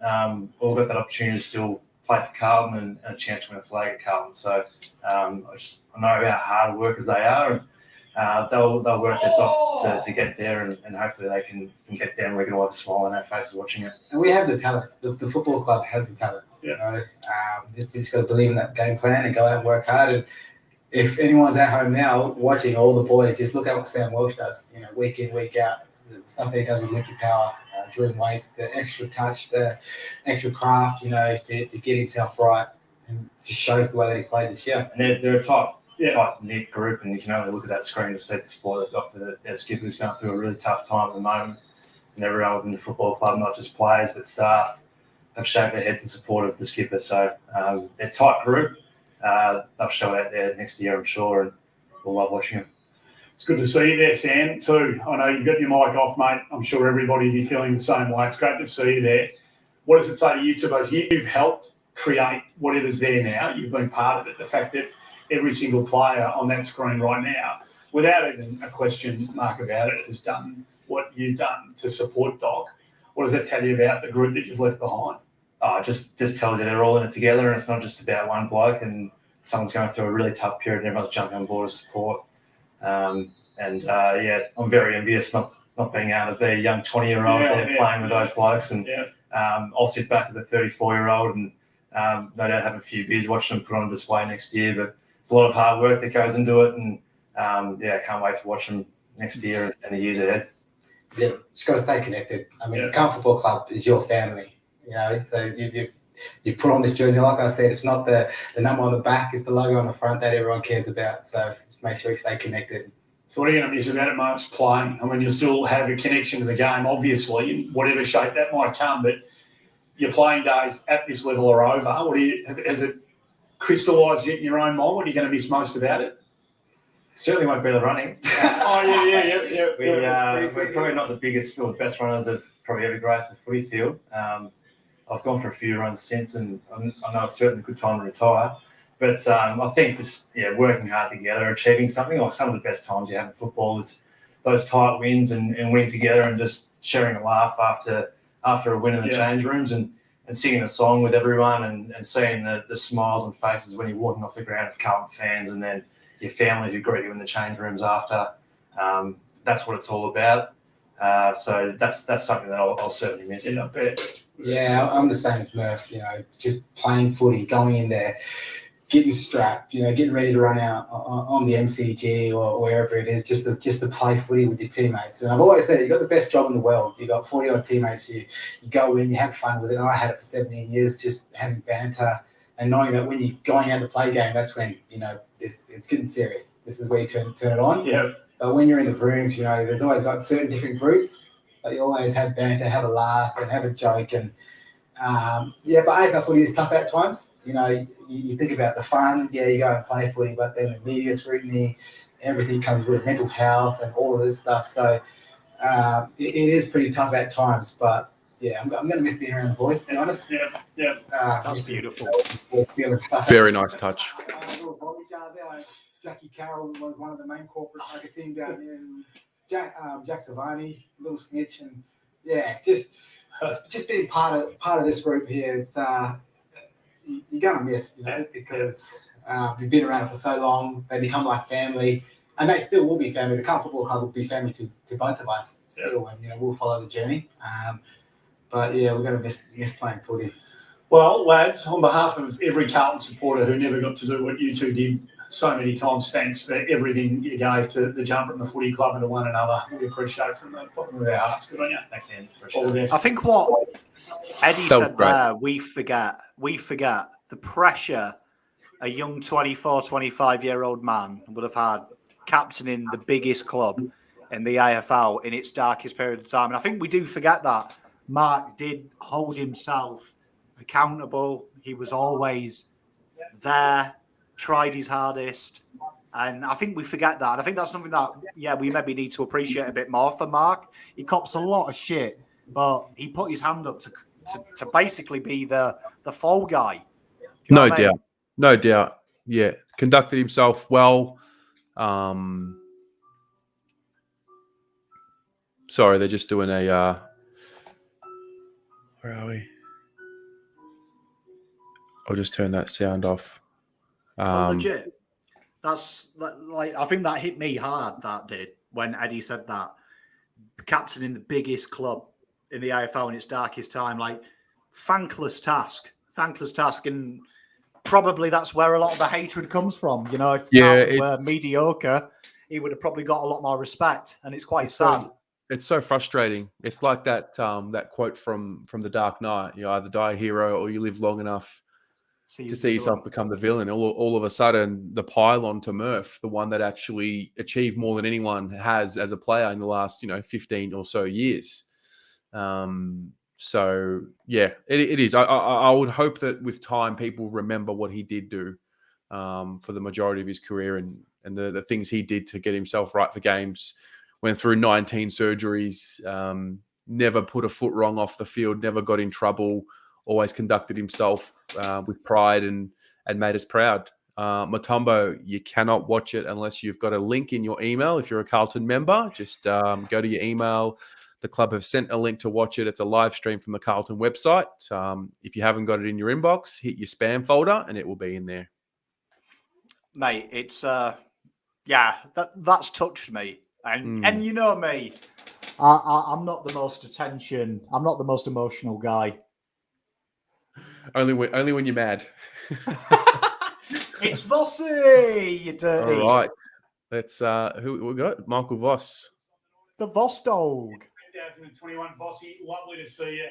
All got that opportunity to still play for Carlton and a chance to win a flag at Carlton. So I know how hard workers they are, and they'll work their top to get there, and hopefully they can get there and we can all have a smile on our faces watching it. And we have the talent. The football club has the talent. Yeah. You know, you just got to believe in that game plan and go out and work hard. And if anyone's at home now watching all the boys, just look at what Sam Welsh does. You know, week in, week out, the stuff that he does with Licky Power, drilling weights, the extra touch, the extra craft. You know, to get himself right, and just shows the way that he played this year. And they're a tight knit group, and you can only look at that screen to see the support they've got for their skipper, who's going through a really tough time at the moment. And everyone within the football club, not just players but staff, have shaved their heads in support of the skipper. So they're a tight group. They'll show it out there next year, I'm sure, and we'll love watching them. It's good to see you there, Sam, too. I know you've got your mic off, mate. I'm sure everybody will be feeling the same way. It's great to see you there. What does it say to you two? You've helped create whatever's there now. You've been part of it. The fact that every single player on that screen right now, without even a question mark about it, has done what you've done to support Doc. What does that tell you about the group that you've left behind? Just tells you they're all in it together, and it's not just about one bloke, and someone's going through a really tough period and everyone's jumping on board to support. I'm very envious not being able to be a young 20-year-old playing with those blokes. And I'll sit back as a 34-year-old and no doubt have a few beers watching them put on display next year. But it's a lot of hard work that goes into it, and I can't wait to watch them next year and the years ahead. Yeah, just got to stay connected. I mean, Carlton Football Club is your family. You know, so you've put on this jersey. Like I said, it's not the number on the back; it's the logo on the front that everyone cares about. So just make sure you stay connected. So what are you going to miss about it most? Playing. I mean, you'll still have a connection to the game, obviously, in whatever shape that might come. But your playing days at this level are over. Has it crystallised in your own mind? What are you going to miss most about it? Certainly won't be the running. We're probably not the biggest or the best runners that probably ever graced the footy field. I've gone for a few runs since, and I know it's certainly a good time to retire. But I think just working hard together, achieving something, like some of the best times you have in football is those tight wins and winning together and just sharing a laugh after a win in the change rooms and singing a song with everyone and seeing the smiles on faces when you're walking off the ground of Carlton fans, and then your family who greet you in the change rooms after. That's what it's all about. So that's something that I'll certainly miss. I bet. Yeah, I'm the same as Murph. You know, just playing footy, going in there, getting strapped. You know, getting ready to run out on the MCG or wherever it is, just to play footy with your teammates. And I've always said, you got the best job in the world. You got 40 odd teammates. You go in, you have fun with it. And I had it for 17 years, just having banter and knowing that when you're going out to play a game, that's when it's getting serious. This is where you turn it on. Yeah. But when you're in the rooms, there's always got certain different groups. But you always have banter, have a laugh, and have a joke. And but AFL footy is tough at times. You think about the fun. Yeah, you go and play footy, but then the media scrutiny, everything comes with mental health and all of this stuff. So it is pretty tough at times. But yeah, I'm going to miss being around the boys, to be honest. Yeah. That's beautiful. Very nice touch. Jackie Carroll was one of the main corporates. I could see him down there. And Jack Savani, little snitch, and just being part of this group here. It's you're gonna miss, because you've been around for so long. They become like family, and they still will be family. The Carlton Football Club will be family to both of us still, and we'll follow the journey. But yeah, we're gonna miss playing footy. Well, lads, on behalf of every Carlton supporter who never got to do what you two did so many times, thanks for everything you gave to the jumper and the footy club and to one another. We appreciate it from the bottom of our hearts. Good on you. Thanks, Andy. All the best. I think what Eddie said there, we forget the pressure a young 24, 25-year-old man would have had captaining the biggest club in the AFL in its darkest period of time. And I think we do forget that. Mark did hold himself accountable. He was always there, tried his hardest. And I think we forget that. And I think that's something that, we maybe need to appreciate a bit more for Mark. He cops a lot of shit, but he put his hand up to basically be the fall guy. No doubt. No doubt. Yeah. Conducted himself well. Sorry, they're just doing a... where are we? I'll just turn that sound off. But legit. That's like, I think that hit me hard, that did, when Eddie said that. Captain in the biggest club in the AFL in its darkest time, like, thankless task. And probably that's where a lot of the hatred comes from. You know, if Carlton were mediocre, he would have probably got a lot more respect, and it's quite sad. It's so frustrating. It's like that that quote from The Dark Knight. You either die a hero or you live long enough to see yourself become the villain. All of a sudden, the pylon to Murph, the one that actually achieved more than anyone has as a player in the last 15 or so years. So yeah, it is. I would hope that with time, people remember what he did do for the majority of his career and the things he did to get himself right for games. Went through 19 surgeries, never put a foot wrong off the field, never got in trouble, always conducted himself with pride and made us proud. Mutombo, you cannot watch it unless you've got a link in your email. If you're a Carlton member, just go to your email. The club have sent a link to watch it. It's a live stream from the Carlton website. If you haven't got it in your inbox, hit your spam folder and it will be in there. Mate, it's that's touched me. And you know me, I'm not the most I'm not the most emotional guy. Only when you're mad. It's Vossy, you dirty. All right. Let's who we got? Michael Voss. The Voss dog. 2021 Vossy, lovely to see you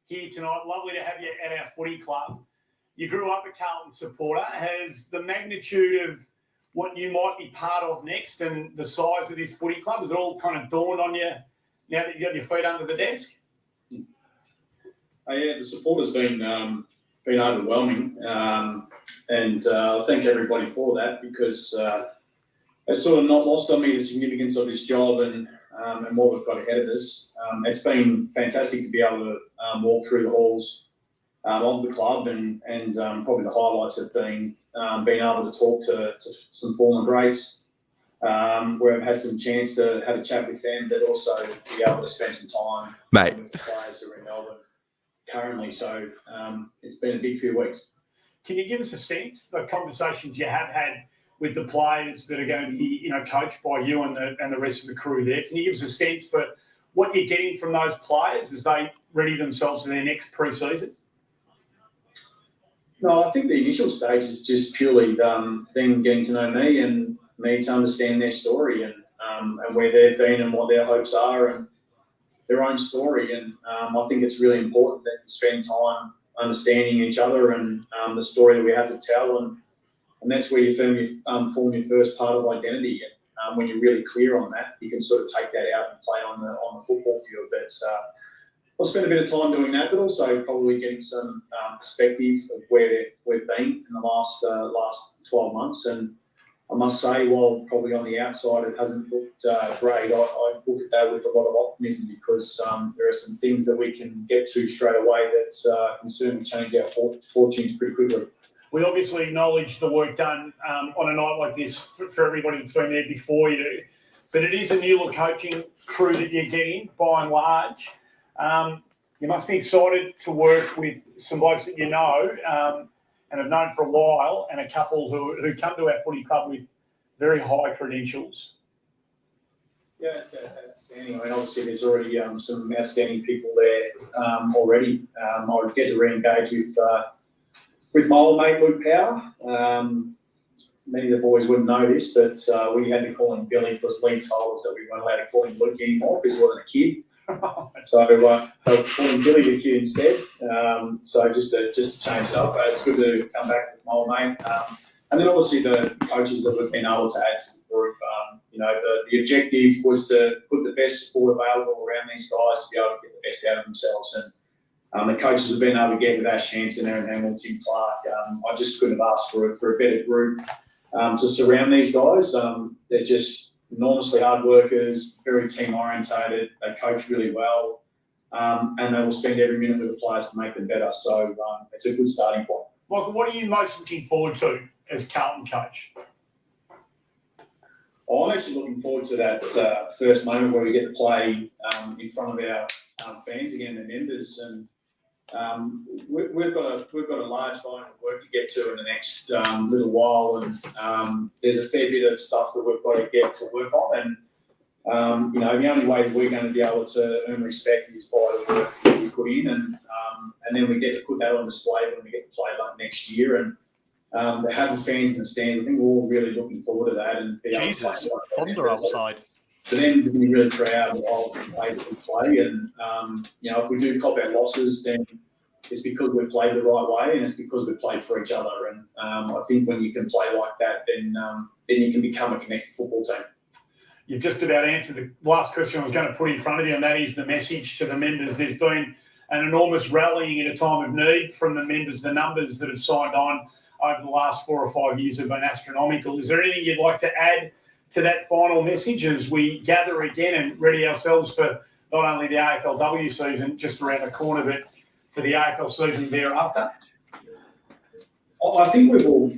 here tonight. Lovely to have you at our footy club. You grew up a Carlton supporter. Has the magnitude of what you might be part of next and the size of this footy club, has it all kind of dawned on you now that you got your feet under the desk? Yeah, the support has been overwhelming, and I thank everybody for that, because it's sort of not lost on me the significance of this job and what we've got ahead of us. It's been fantastic to be able to walk through the halls of the club, and probably the highlights have been being able to talk to some former greats, where I've had some chance to have a chat with them, but also be able to spend some time with the players who are in Melbourne currently. So it's been a big few weeks. Can you give us a sense, the conversations you have had with the players that are going to be, coached by you and the rest of the crew there? Can you give us a sense for what you're getting from those players as they ready themselves for their next pre-season? No, I think the initial stage is just purely them getting to know me and me to understand their story and where they've been and what their hopes are and their own story. And I think it's really important that you spend time understanding each other and the story that we have to tell. And that's where you form your first part of identity. And when you're really clear on that, you can sort of take that out and play on the football field. But I'll spend a bit of time doing that, but also probably getting some perspective of where we've been in the last 12 months. And I must say, while probably on the outside it hasn't looked great, I look at that with a lot of optimism, because there are some things that we can get to straight away that can certainly change our fortunes pretty quickly. We obviously acknowledge the work done on a night like this for everybody that's been there before you, but it is a newer coaching crew that you're getting by and large. You must be excited to work with some blokes that you know and have known for a while, and a couple who come to our footy club with very high credentials. Yeah, it's outstanding. I mean, obviously there's already some outstanding people there already. I get to re-engage with my old mate Luke Power. Many of the boys wouldn't know this, but we had to call him Billy because Lee told us that we weren't allowed to call him Luke anymore because he wasn't a kid. So I call him Billy the kid instead. So just to change it up, it's good to come back with my old mate. And then obviously the coaches that we've been able to add to the group. The objective was to put the best support available around these guys to be able to get the best out of themselves. And the coaches have been able to get with Ash Hansen, Aaron Hamilton, Tim Clark. I just couldn't have asked for a better group to surround these guys. They're just enormously hard workers, very team orientated. They coach really well, and they will spend every minute with the players to make them better. So it's a good starting point. Michael, what are you most looking forward to as Carlton coach? I'm actually looking forward to that first moment where we get to play in front of our fans again, the members, and we've got a large volume of work to get to in the next little while, and there's a fair bit of stuff that we've got to get to work on, and the only way that we're going to be able to earn respect is by the work that we put in, and then we get to put that on display when we get to play like next year, and to have the fans in the stands. I think we're all really looking forward to that, and be able to play thunder outside. For them to be really proud of the way that we play, and if we do cop our losses, then it's because we've played the right way, and it's because we've played for each other. And I think when you can play like that, then you can become a connected football team. You've just about answered the last question I was going to put in front of you, and that is the message to the members. There's been an enormous rallying in a time of need from the members. The numbers that have signed on over the last 4 or 5 years have been astronomical. Is there anything you'd like to add to that final message as we gather again and ready ourselves for not only the AFLW season just around the corner, but for the AFL season thereafter? I think we've all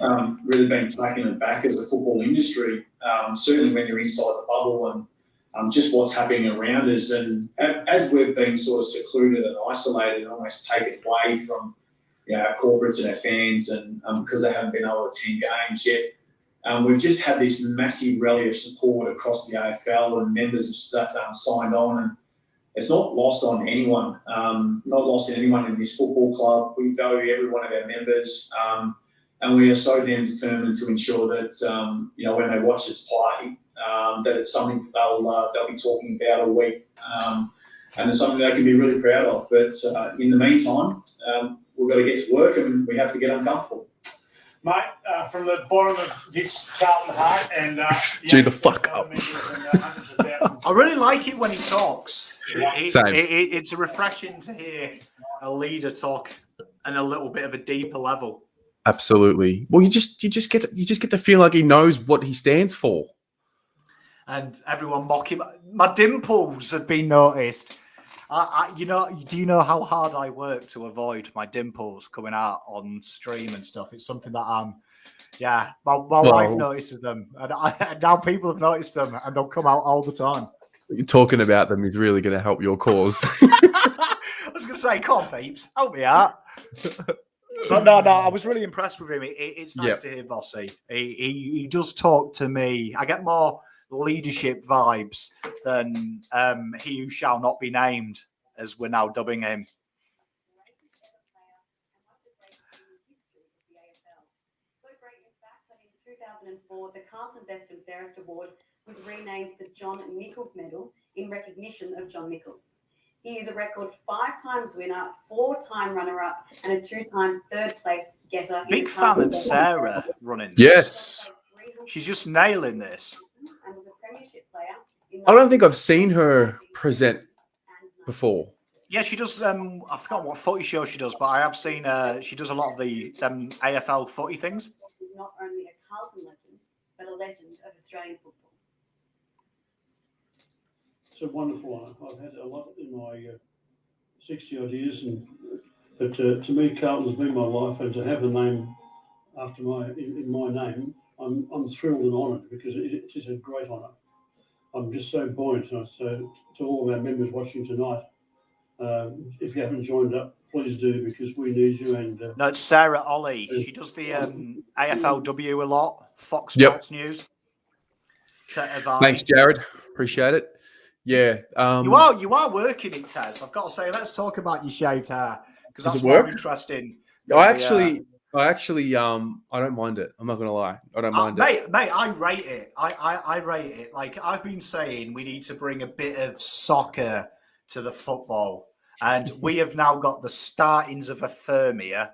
really been taken aback as a football industry, certainly when you're inside the bubble and just what's happening around us. And as we've been sort of secluded and isolated and almost taken away from our corporates and our fans, and because they haven't been able to attend games yet, we've just had this massive rally of support across the AFL, and members have signed on, and it's not lost on anyone, not lost on anyone in this football club. We value every one of our members, and we are so damn determined to ensure that when they watch us play, that it's something they'll be talking about all week, and it's something they can be really proud of. But in the meantime, we've got to get to work, and we have to get uncomfortable. Mate, from the bottom of this Carlton heart, and Gee, the fuck up. I really like it when he talks. Same. It's refreshing to hear a leader talk on a little bit of a deeper level. Absolutely. Well, you just get to feel like he knows what he stands for. And everyone mock him. My dimples have been noticed. Do you know how hard I work to avoid my dimples coming out on stream and stuff? It's something that my wife notices them, and now people have noticed them, and they'll come out all the time. Talking about them is really going to help your cause. I was going to say, come on, peeps, help me out. But no, I was really impressed with him. It's nice to hear Vossy. He does talk to me. I get more leadership vibes than he who shall not be named, as we're now dubbing him. So great, in fact, that in 2004, the Carlton Best and Fairest Award was renamed the John Nicholls Medal in recognition of John Nicholls. He is a record 5 times winner, 4-time runner-up, and a 2-time third-place getter. Big fan of Sarah running this. Yes. She's just nailing this. And was a premiership player. I don't think I've seen her present before. Yeah, she does. I forgot what footy show she does, but I have seen she does a lot of the AFL footy things. He's not only a Carlton legend, but a legend of Australian football. It's a wonderful honour. I've had a lot in my 60-odd years, but to me, Carlton's been my life, and to have the name after in my name, I'm thrilled and honoured, because it is a great honour. I'm just so buoyant. So to all of our members watching tonight, if you haven't joined up, please do, because we need you. And no, it's Sarah Ollie. She does the AFLW a lot. Fox Sports News. Thanks, Jared. Appreciate it. Yeah, you are working it, Taz. I've got to say, let's talk about your shaved hair, because that's more interesting. I actually, I don't mind it. I'm not gonna lie, I don't mind it. Mate, I rate it. I rate it. Like I've been saying, we need to bring a bit of soccer to the football, and we have now got the startings of a firm here.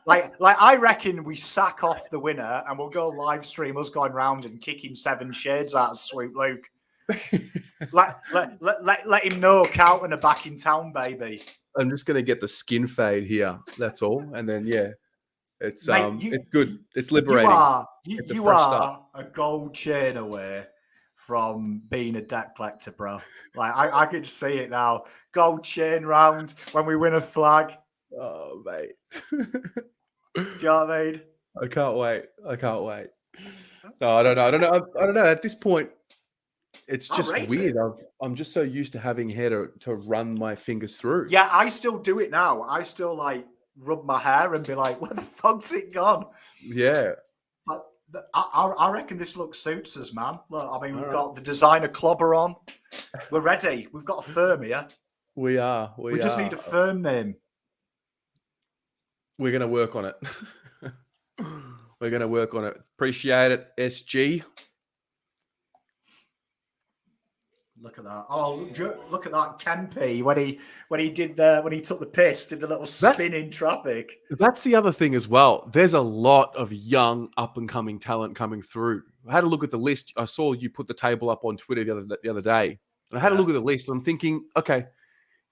like I reckon we sack off the winner, and we'll go live stream us going round and kicking 7 shades out of Swoop Luke. let him know Carlton are back in town, baby. I'm just gonna get the skin fade here. That's all, and then It's Mate, it's good. It's liberating. You are a gold chain away from being a debt collector, bro. Like I can see it now. Gold chain round when we win a flag. Oh, mate. Do you know what I mean? I can't wait. No, I don't know. I don't know. At this point, it's just weird. I'm just so used to having hair to run my fingers through. Yeah, I still do it now. I still like rub my hair and be like, "Where the fuck's it gone?" Yeah. But I reckon this look suits us, man. Look, I mean, we've got the designer clobber on. We're ready. We've got a firm here. We are. We just need a firm name. We're going to work on it. We're going to work on it. Appreciate it, SG. Look at that! Oh, look at that Kempe when he took the piss, did the little spin in traffic. That's the other thing as well. There's a lot of young up and coming talent coming through. I had a look at the list. I saw you put the table up on Twitter the other day, and I had a look at the list. And I'm thinking, okay,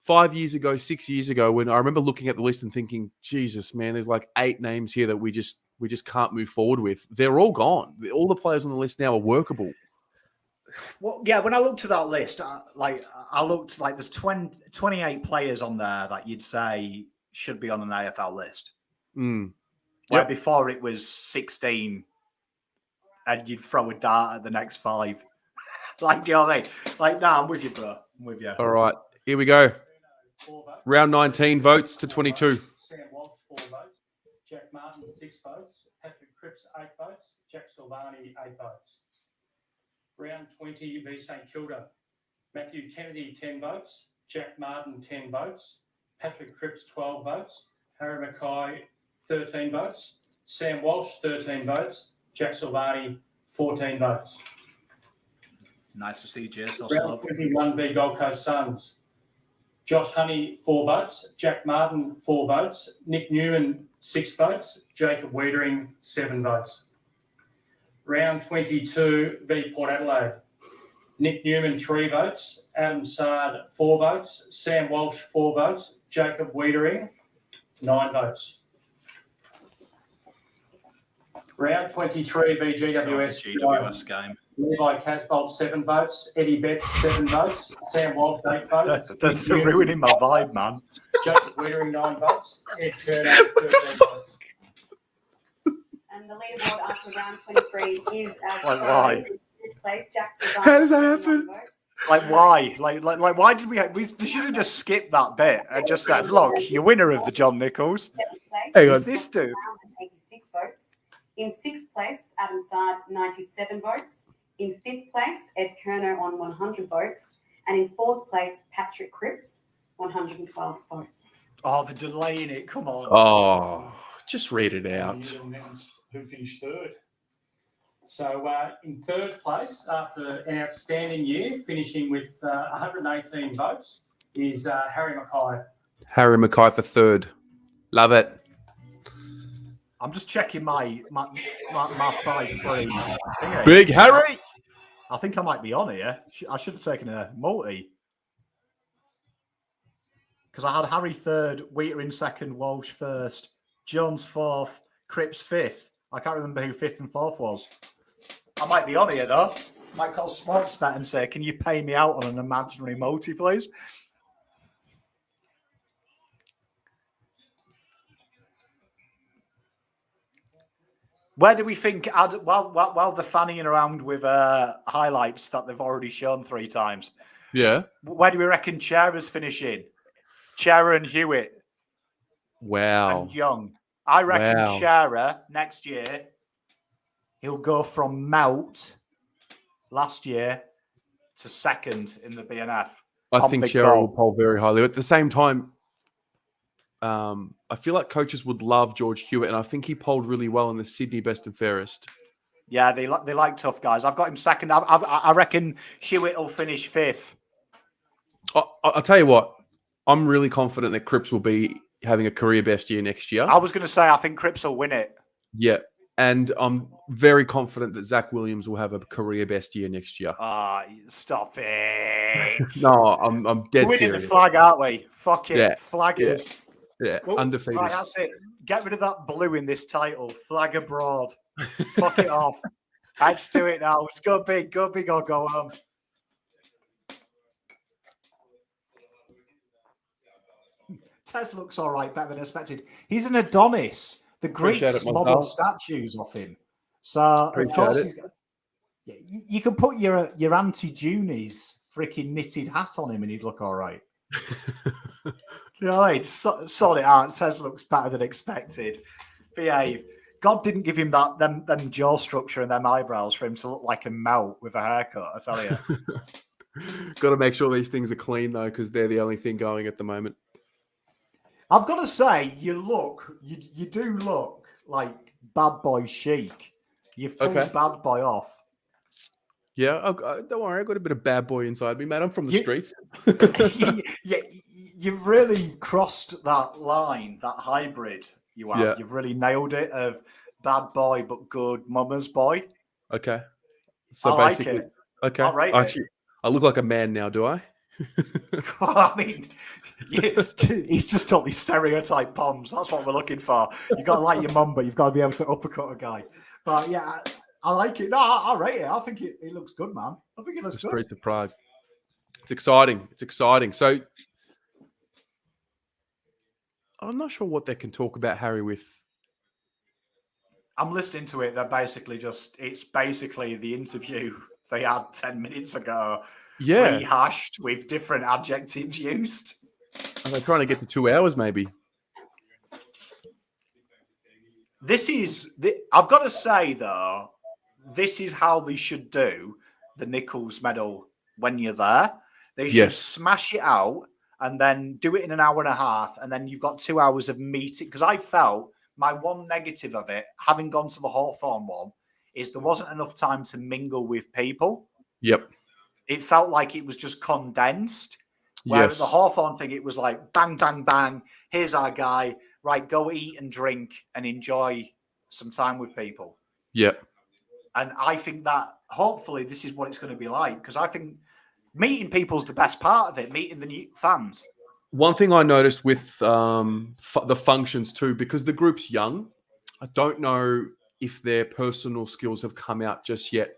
5 years ago, 6 years ago, when I remember looking at the list and thinking, Jesus, man, there's like 8 names here that we just can't move forward with. They're all gone. All the players on the list now are workable. Well, yeah, when I looked at that list, I looked like there's 28 players on there that you'd say should be on an AFL list. Where before it was 16 and you'd throw a dart at the next 5. Like, do you know what I mean? Like, nah, I'm with you, bro. I'm with you. All right, here we go. Round 19 votes to 22. Sam Walsh, 4 votes. Jack Martin, 6 votes. Patrick Cripps, 8 votes. Jack Silvani, 8 votes. Round 20, v St Kilda. Matthew Kennedy, 10 votes. Jack Martin, 10 votes. Patrick Cripps, 12 votes. Harry McKay, 13 votes. Sam Walsh, 13 votes. Jack Silvani, 14 votes. Nice to see you, Jess. Round 21, v Gold Coast Suns. Josh Honey, 4 votes. Jack Martin, 4 votes. Nick Newman, 6 votes. Jacob Wiedering, 7 votes. Round 22, v Port Adelaide. Nick Newman, 3 votes. Adam Sard, 4 votes. Sam Walsh, 4 votes. Jacob Wiedering, 9 votes. Round 23, v GWS game. Levi Casbolt, 7 votes. Eddie Betts, 7 votes. Sam Walsh, 8 votes. They're ruining my vibe, man. Jacob Wiedering, 9 votes. Ed Kerner, 13 votes. And the leaderboard after round 23 is as Like, why? place. Jackson. How does that happen? Like, why? Like, why did we should have just skipped that bit and just said, look, you're winner of the John Nicholls. Is this dude? 86 votes. In 6th place, Adam Sard, 97 votes. In 5th place, Ed Kerner on 100 votes. And in 4th place, Patrick Cripps, 112 votes. Oh, the delay in it. Come on. Oh, just read it out. Who finished 3rd. So in 3rd place, after an outstanding year, finishing with 118 votes, is Harry McKay. Harry McKay for 3rd. Love it. I'm just checking my 5-3. Big Harry. I think I might be on here. I should have taken a multi. Because I had Harry 3rd, Wheater in 2nd, Walsh 1st, Jones 4th, Cripps 5th. I can't remember who 5th and 4th was. I might be on here, though. Might call Sportsbet and say, can you pay me out on an imaginary multi, please? Where do we think, while they're fanning around with highlights that they've already shown 3 times, Yeah. where do we reckon Chera's finishing? Chera and Hewitt. Wow. And Young. I reckon Chera next year, he'll go from Melt last year to 2nd in the BNF. I think Cheryl will poll very highly. At the same time, I feel like coaches would love George Hewitt, and I think he polled really well in the Sydney Best and Fairest. Yeah, they like tough guys. I've got him 2nd. I reckon Hewitt will finish 5th. I'll tell you what, I'm really confident that Cripps will be having a career best year next year. I was going to say, I think Cripps will win it. Yeah. And I'm very confident that Zach Williams will have a career best year next year. Stop it. No, I'm dead We're winning serious. the flag, aren't we? Fuck it. Yeah. Flaggers. Yeah. Well, Undefeated. Right, that's it. Get rid of that blue in this title. Flag abroad. Fuck it off. Let's do it now. Let's go big or go home. Tez looks all right, better than expected. He's an Adonis. The Greeks modelled statues off him. So, of course, you can put your Auntie Junie's freaking knitted hat on him and he'd look all right. You know what I mean? Sort it out. Tez looks better than expected. Behave. God didn't give him them jaw structure and them eyebrows for him to look like a melt with a haircut, I tell you. Got to make sure these things are clean, though, because they're the only thing going at the moment. I've got to say, you do look like bad boy chic. You've pulled bad boy off. Yeah, don't worry. I got a bit of bad boy inside me, mate. I'm from the streets. You've really crossed that line, that hybrid you have. Yeah. You've really nailed it of bad boy but good mama's boy. Okay. So I basically, like it. okay. I rate Actually, I look like a man now, do I? I mean, he's just totally stereotype bombs. That's what we're looking for. You've got to like your mum, but you've got to be able to uppercut a guy. But yeah, I like it. No, I rate it. I think it looks good, man. I think it looks good. Streets of Prague. It's exciting. It's exciting. So I'm not sure what they can talk about Harry with. I'm listening to it. It's basically the interview they had 10 minutes ago. Yeah. Rehashed with different adjectives used. And they're trying to get to 2 hours, maybe. I've got to say, though, this is how they should do the Nicholls Medal when you're there. They should smash it out and then do it in an hour and a half. And then you've got 2 hours of meeting. Because I felt my one negative of it, having gone to the Hawthorn one, is there wasn't enough time to mingle with people. Yep. It felt like it was just condensed. Where at the Hawthorn thing, it was like bang, bang, bang. Here's our guy. Right, go eat and drink and enjoy some time with people. Yep. And I think that hopefully this is what it's going to be like. Because I think meeting people's the best part of it, meeting the new fans. One thing I noticed with the functions too, because the group's young, I don't know if their personal skills have come out just yet.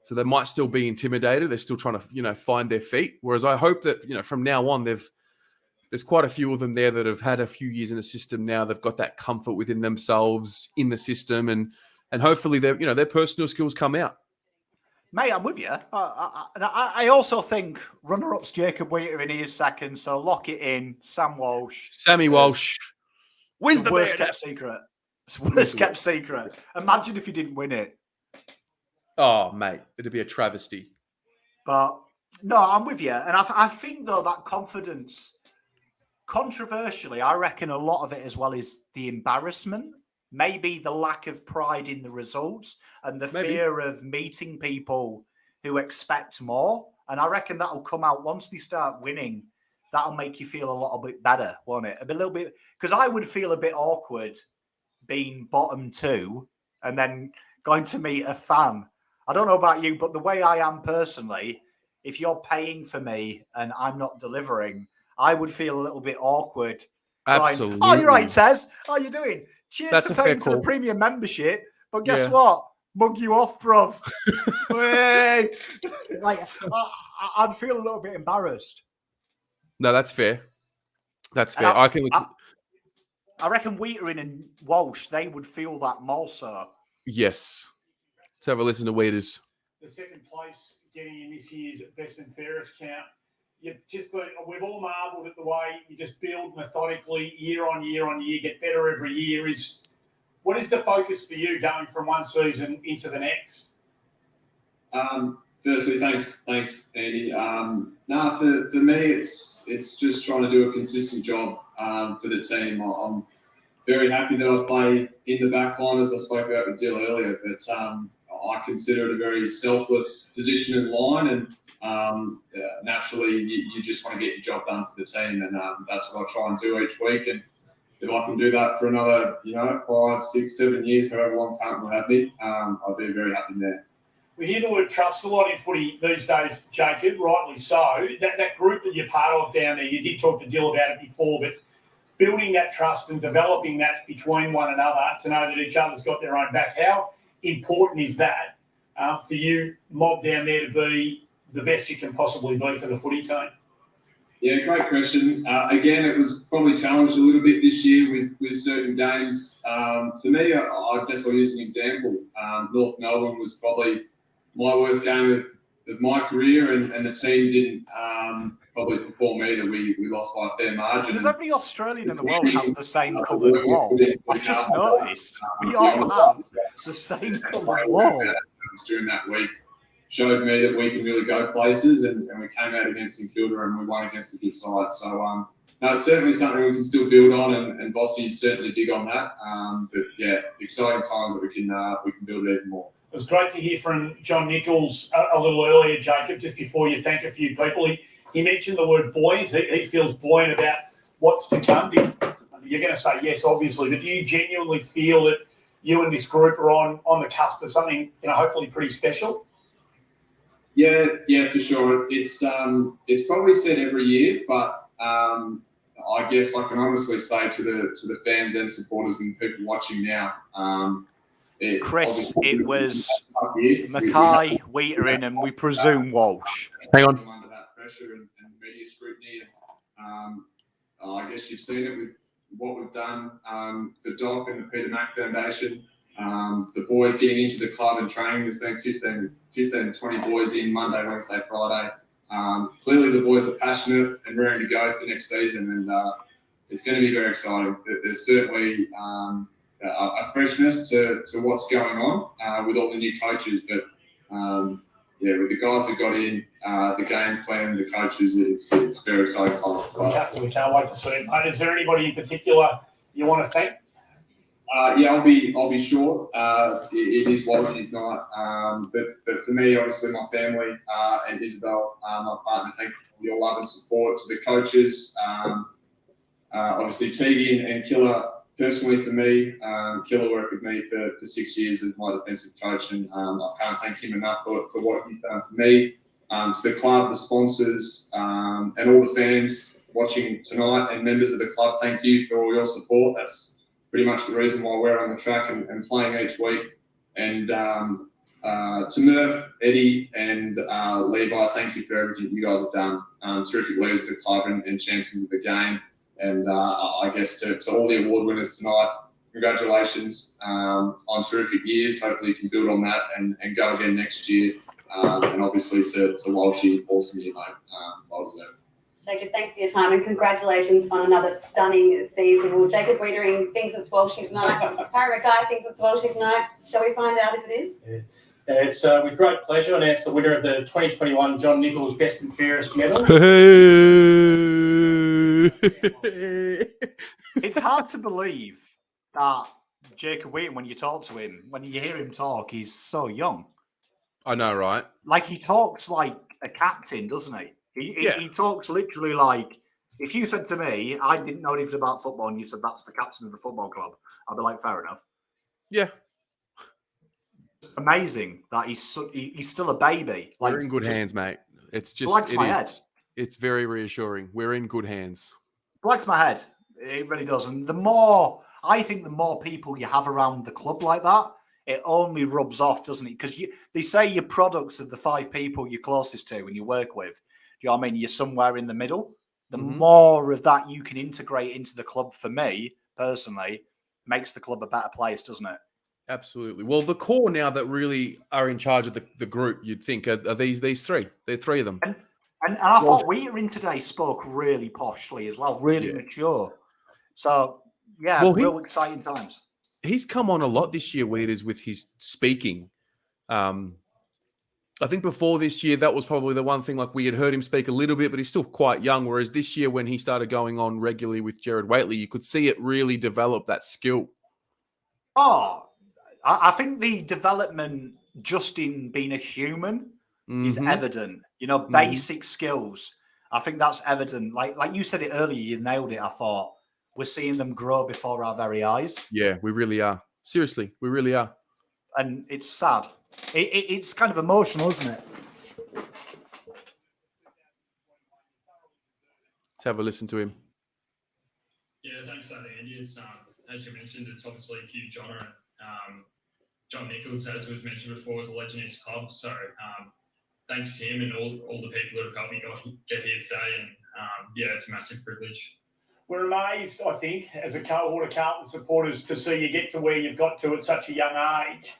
So they might still be intimidated. They're still trying to, find their feet. Whereas I hope that, from now on, there's quite a few of them there that have had a few years in the system now. They've got that comfort within themselves in the system, and hopefully their personal skills come out. Mate, I'm with you. I also think runner-up's Jacob Wheater in his second, so lock it in. Sammy Walsh wins the worst kept secret. It's worst kept secret. Imagine if he didn't win it. Oh, mate, it'd be a travesty. But no, I'm with you. And I think, though, that confidence, controversially, I reckon a lot of it as well is the embarrassment, maybe the lack of pride in the results and the fear of meeting people who expect more. And I reckon that'll come out once they start winning. That'll make you feel a little bit better, won't it? A little bit, because I would feel a bit awkward being bottom two and then going to meet a fan. I don't know about you, but the way I am personally, if you're paying for me and I'm not delivering, I would feel a little bit awkward. Absolutely. Going, oh, you're right, Tez. How are you doing? Cheers for paying for the premium membership. But guess what? Mug you off, bruv. I'd feel a little bit embarrassed. No, that's fair. That's fair. I reckon Wheatering and Walsh, they would feel that more so. Yes. Let's have a listen to Weeders. The second place getting in this year's Best and Fairest count. We've all marvelled at the way you just build methodically year on year, get better every year. What is the focus for you going from one season into the next? Firstly, thanks, Andy. For me, it's just trying to do a consistent job for the team. I'm very happy that I play in the back line, as I spoke about with Dill earlier, but I consider it a very selfless position in line, and naturally you just want to get your job done for the team, and that's what I try and do each week. And if I can do that for another 5, 6, 7 years, however long Carlton will have me, I'll be very happy there. We hear the word trust a lot in footy these days, Jacob, rightly so. That group that you're part of down there, you did talk to Dill about it before, but building that trust and developing that between one another to know that each other's got their own back. How important is that for you, Mob, down there to be the best you can possibly be for the footy team? Yeah, great question. Again, it was probably challenged a little bit this year with certain games. For me, I guess I'll use an example. North Melbourne was probably my worst game of my career, and the team didn't probably perform either. We lost by a fair margin. Does every Australian in the world have the same coloured wall? I've just noticed. We all have the same coloured wall. During that week showed me that we can really go places, and we came out against St Kilda and we won against a good side. So no, it's certainly something we can still build on, and Vossy's certainly big on that. But yeah, exciting times that we can build it even more. It was great to hear from John Nicholls a little earlier, Jacob, just before you thank a few people. He mentioned the word buoyant. He feels buoyant about what's to come. You're going to say yes, obviously, but do you genuinely feel that you and this group are on the cusp of something, hopefully pretty special? Yeah, for sure. It's probably said every year, but I guess I can honestly say to the fans and supporters and people watching now, Chris, it was McKay, Wheatering, and we presume Walsh. Hang on. Under that pressure and media scrutiny, and I guess you've seen it with what we've done for Doc and the Peter Mac Foundation. The boys getting into the club and training. There's been 15 to 20 boys in Monday, Wednesday, Friday. Clearly the boys are passionate and ready to go for next season, and it's going to be very exciting. There's certainly a freshness to what's going on with all the new coaches, but with the guys who got in, the game plan, the coaches, it's very exciting time. We can't wait to see it, mate. Is there anybody in particular you want to thank? I'll be short. It is what it is not. But for me, obviously, my family and Isabel, my partner, thank you for your love and support. To the coaches, obviously Teague and Killer personally for me. Killer worked with me for 6 years as my defensive coach, and I can't thank him enough for what he's done for me. To the club, the sponsors, and all the fans watching tonight and members of the club, thank you for all your support. That's pretty much the reason why we're on the track and playing each week. And to Murph, Eddie, and Levi, thank you for everything you guys have done. Terrific leaders of the club and champions of the game. And I guess to all the award winners tonight, congratulations on terrific years. Hopefully you can build on that and go again next year. And obviously to Walshy, awesome year, mate. Well deserved. Jacob, thanks for your time and congratulations on another stunning season. Well, Jacob Wiedering thinks it's Walshy's night. Harry McKay thinks it's Walshy's night. Shall we find out if it is? Yeah. It's with great pleasure to announce the winner of the 2021 John Nicholls Best and Fairest Medal. It's hard to believe that Jacob Wheaton, when you talk to him, when you hear him talk, he's so young. I know, right? Like, he talks like a captain, doesn't he? He talks literally like, if you said to me, I didn't know anything about football, and you said that's the captain of the football club, I'd be like, fair enough. Yeah. Amazing that he's still a baby. Like, we're in good hands, mate. It's just blags my head. It's very reassuring. We're in good hands. Blags my head. It really does. And I think the more people you have around the club like that, it only rubs off, doesn't it? Because they say you're products of the 5 people you're closest to and you work with. Do you know what I mean? You're somewhere in the middle. The more of that you can integrate into the club, for me personally, makes the club a better place, doesn't it? Absolutely. Well, the core now that really are in charge of the group, you'd think, are these 3. There are 3 of them. And I thought Wheatering today spoke really poshly as well, really mature. So, yeah, real exciting times. He's come on a lot this year, Weeders, with his speaking. I think before this year, that was probably the one thing, like we had heard him speak a little bit, but he's still quite young. Whereas this year, when he started going on regularly with Jared Waitley, you could see it really develop that skill. Oh, I think the development just in being a human is evident. You know, basic skills. I think that's evident. Like you said it earlier, you nailed it, I thought. We're seeing them grow before our very eyes. Yeah, we really are. Seriously, we really are. And it's sad. It's kind of emotional, isn't it? Let's have a listen to him. Yeah, Yeah, thanks for that, Andy. It's as you mentioned, it's obviously a huge honour. John Nicholls, as was mentioned before, is a legend in his club. So thanks to him and all the people that have helped me get here today. And yeah, it's a massive privilege. We're amazed, I think, as a cohort of Carlton supporters to see you get to where you've got to at such a young age.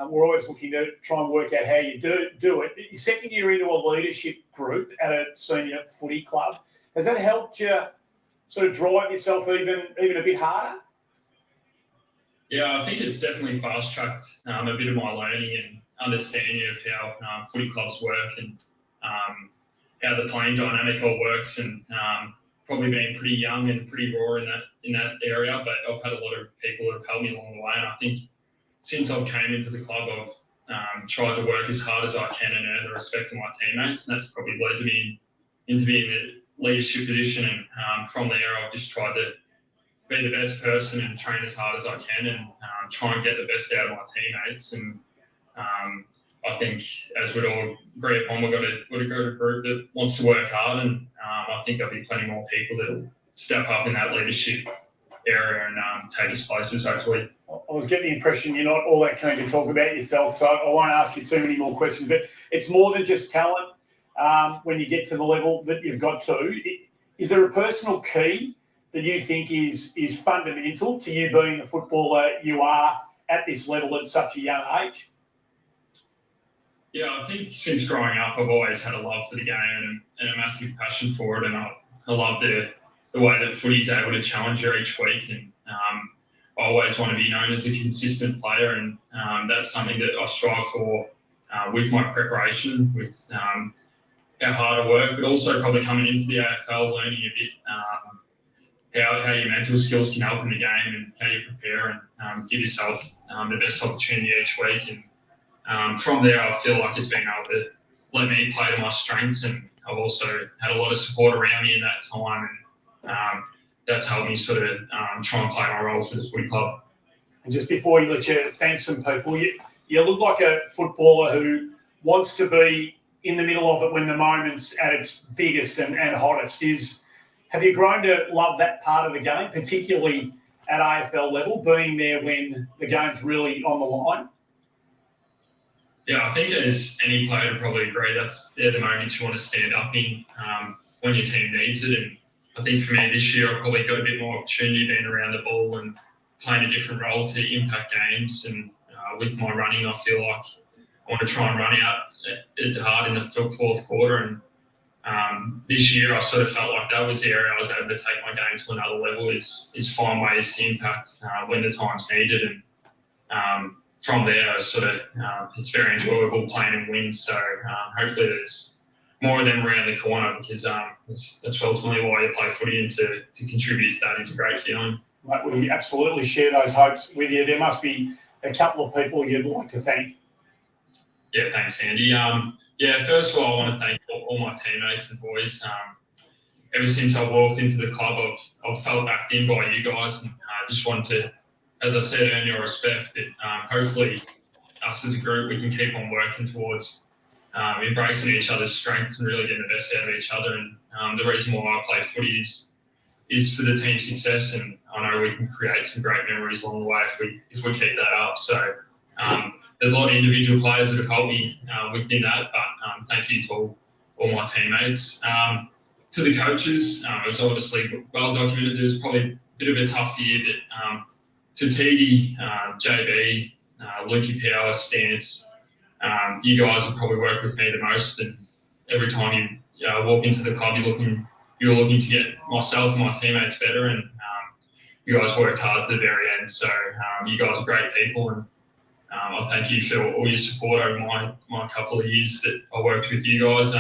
We're always looking to try and work out how you do it. Your second year into a leadership group at a senior footy club, has that helped you sort of drive yourself even a bit harder? Yeah, I think it's definitely fast-tracked a bit of my learning and understanding of how footy clubs work and how the playing dynamic all works, and probably being pretty young and pretty raw in that area, but I've had a lot of people that have helped me along the way, and I think since I've came into the club, I've tried to work as hard as I can and earn the respect of my teammates, and that's probably led to me into being in the leadership position, and from there I've just tried to be the best person and train as hard as I can and try and get the best out of my teammates. And I think, as we'd all agree upon, we've got a group that wants to work hard, and I think there'll be plenty more people that will step up in that leadership area and take us places, hopefully. I was getting the impression you're not all that keen to talk about yourself, so I won't ask you too many more questions, but it's more than just talent when you get to the level that you've got to. Is there a personal key that you think is fundamental to you being the footballer you are at this level at such a young age? Yeah, I think since growing up, I've always had a love for the game and a massive passion for it, and I love the way that footy's able to challenge you each week, and I always want to be known as a consistent player, and that's something that I strive for with my preparation, with how hard I work, but also probably coming into the AFL, learning a bit how your mental skills can help in the game and how you prepare and give yourself the best opportunity each week. And from there, I feel like it's been able to let me play to my strengths, and I've also had a lot of support around me in that time, and that's helped me sort of try and play my role for this footy club. And just before you let you thank some people, you look like a footballer who wants to be in the middle of it when the moment's at its biggest and hottest. Have you grown to love that part of the game, particularly at AFL level, being there when the game's really on the line? Yeah, I think as any player would probably agree, they're the moments you want to stand up in when your team needs it. And I think for me this year, I've probably got a bit more opportunity being around the ball and playing a different role to impact games. And with my running, I feel like I want to try and run out hard in the fourth quarter. And this year, I sort of felt like that was the area I was able to take my game to another level, is find ways to impact when the time's needed. And from there, it's very enjoyable playing in wins. So hopefully there's more of them around the corner, because that's ultimately why you play footy, and to contribute to that is a great feeling. Right, we absolutely share those hopes with you. There must be a couple of people you'd like to thank. Yeah, thanks, Andy. First of all, I want to thank all my teammates and boys. Ever since I walked into the club, I've felt backed in by you guys, and I just want to, as I said, earn your respect. That hopefully us as a group, we can keep on working towards embracing each other's strengths and really getting the best out of each other. And the reason why I play footy is for the team's success, and I know we can create some great memories along the way if we keep that up. So there's a lot of individual players that have helped me within that, but thank you to all my teammates. To the coaches, it was obviously well documented. It was probably a bit of a tough year, but to TD, JB, Lukey Power, Stance, you guys have probably worked with me the most, and every time you walk into the club, you're looking to get myself and my teammates better, and you guys worked hard to the very end. So you guys are great people, and I thank you for all your support over my couple of years that I worked with you guys,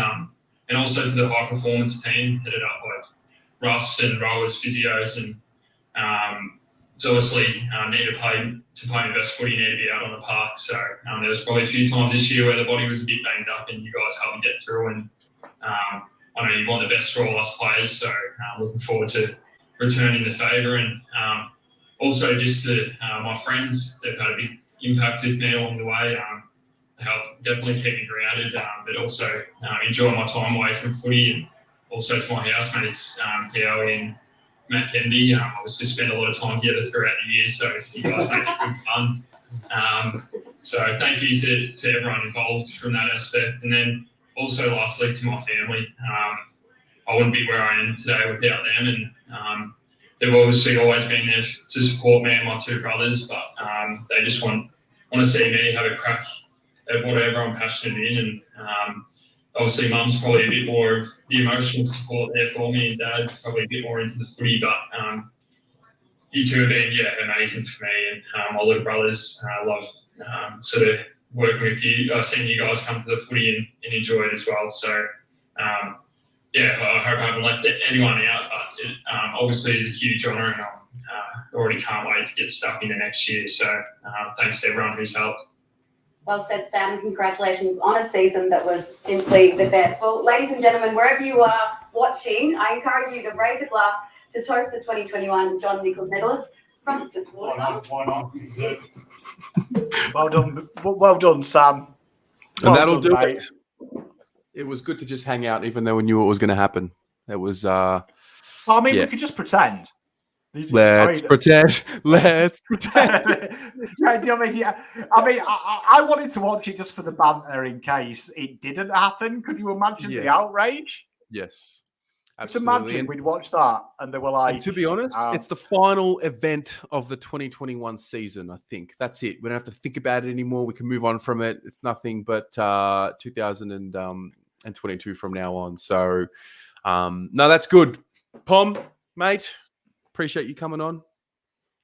and also to the high performance team headed up by Russ and rowers, physios, and so obviously need to play the best footy, need to be out on the park. So there was probably a few times this year where the body was a bit banged up, and you guys helped me get through. And I know you want the best for all us players, so looking forward to returning the favour. And also just to my friends, they've had a big impact with me along the way. Help definitely keep me grounded, but also enjoy my time away from footy, and also to my housemates, Howie Matt Kennedy. Obviously spent a lot of time together throughout the year, so you guys make it good fun. So thank you to everyone involved from that aspect. And then also lastly to my family. I wouldn't be where I am today without them, and they've obviously always been there to support me and my two brothers, but they just want to see me have a crack at whatever I'm passionate in. And obviously mum's probably a bit more of the emotional support there for me, and dad's probably a bit more into the footy, but you two have been amazing for me, and my little brothers loved sort of working with you, seeing you guys come to the footy and enjoy it as well. So I hope I haven't left anyone out, but it obviously is a huge honour, and I already can't wait to get stuck into next year. So thanks to everyone who's helped. Well said, Sam. Congratulations on a season that was simply the best. Well, ladies and gentlemen, wherever you are watching, I encourage you to raise a glass to toast the 2021 John Nicholls Medalist. Why not? Well done, Sam. And that'll do it. It was good to just hang out, even though we knew what was going to happen. It was. We could just pretend. Let's pretend. Let's pretend. I wanted to watch it just for the banter in case it didn't happen. Could you imagine the outrage? Yes. Just imagine we'd watch that and they were like. And to be honest, it's the final event of the 2021 season. I think that's it. We don't have to think about it anymore. We can move on from it. It's nothing but 2022 from now on. So, no, that's good. Pom, mate. Appreciate you coming on.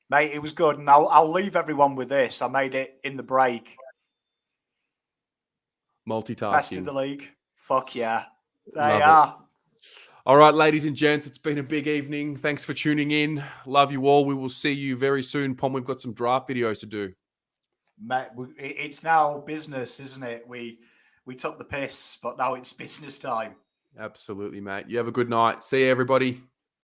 Mate, it was good. And I'll leave everyone with this. I made it in the break. Multitasking. Best in the league. Fuck yeah. They Love are. it. All right, ladies and gents, it's been a big evening. Thanks for tuning in. Love you all. We will see you very soon. Pom, we've got some draft videos to do. Mate, it's now business, isn't it? We took the piss, but now it's business time. Absolutely, mate. You have a good night. See you, everybody.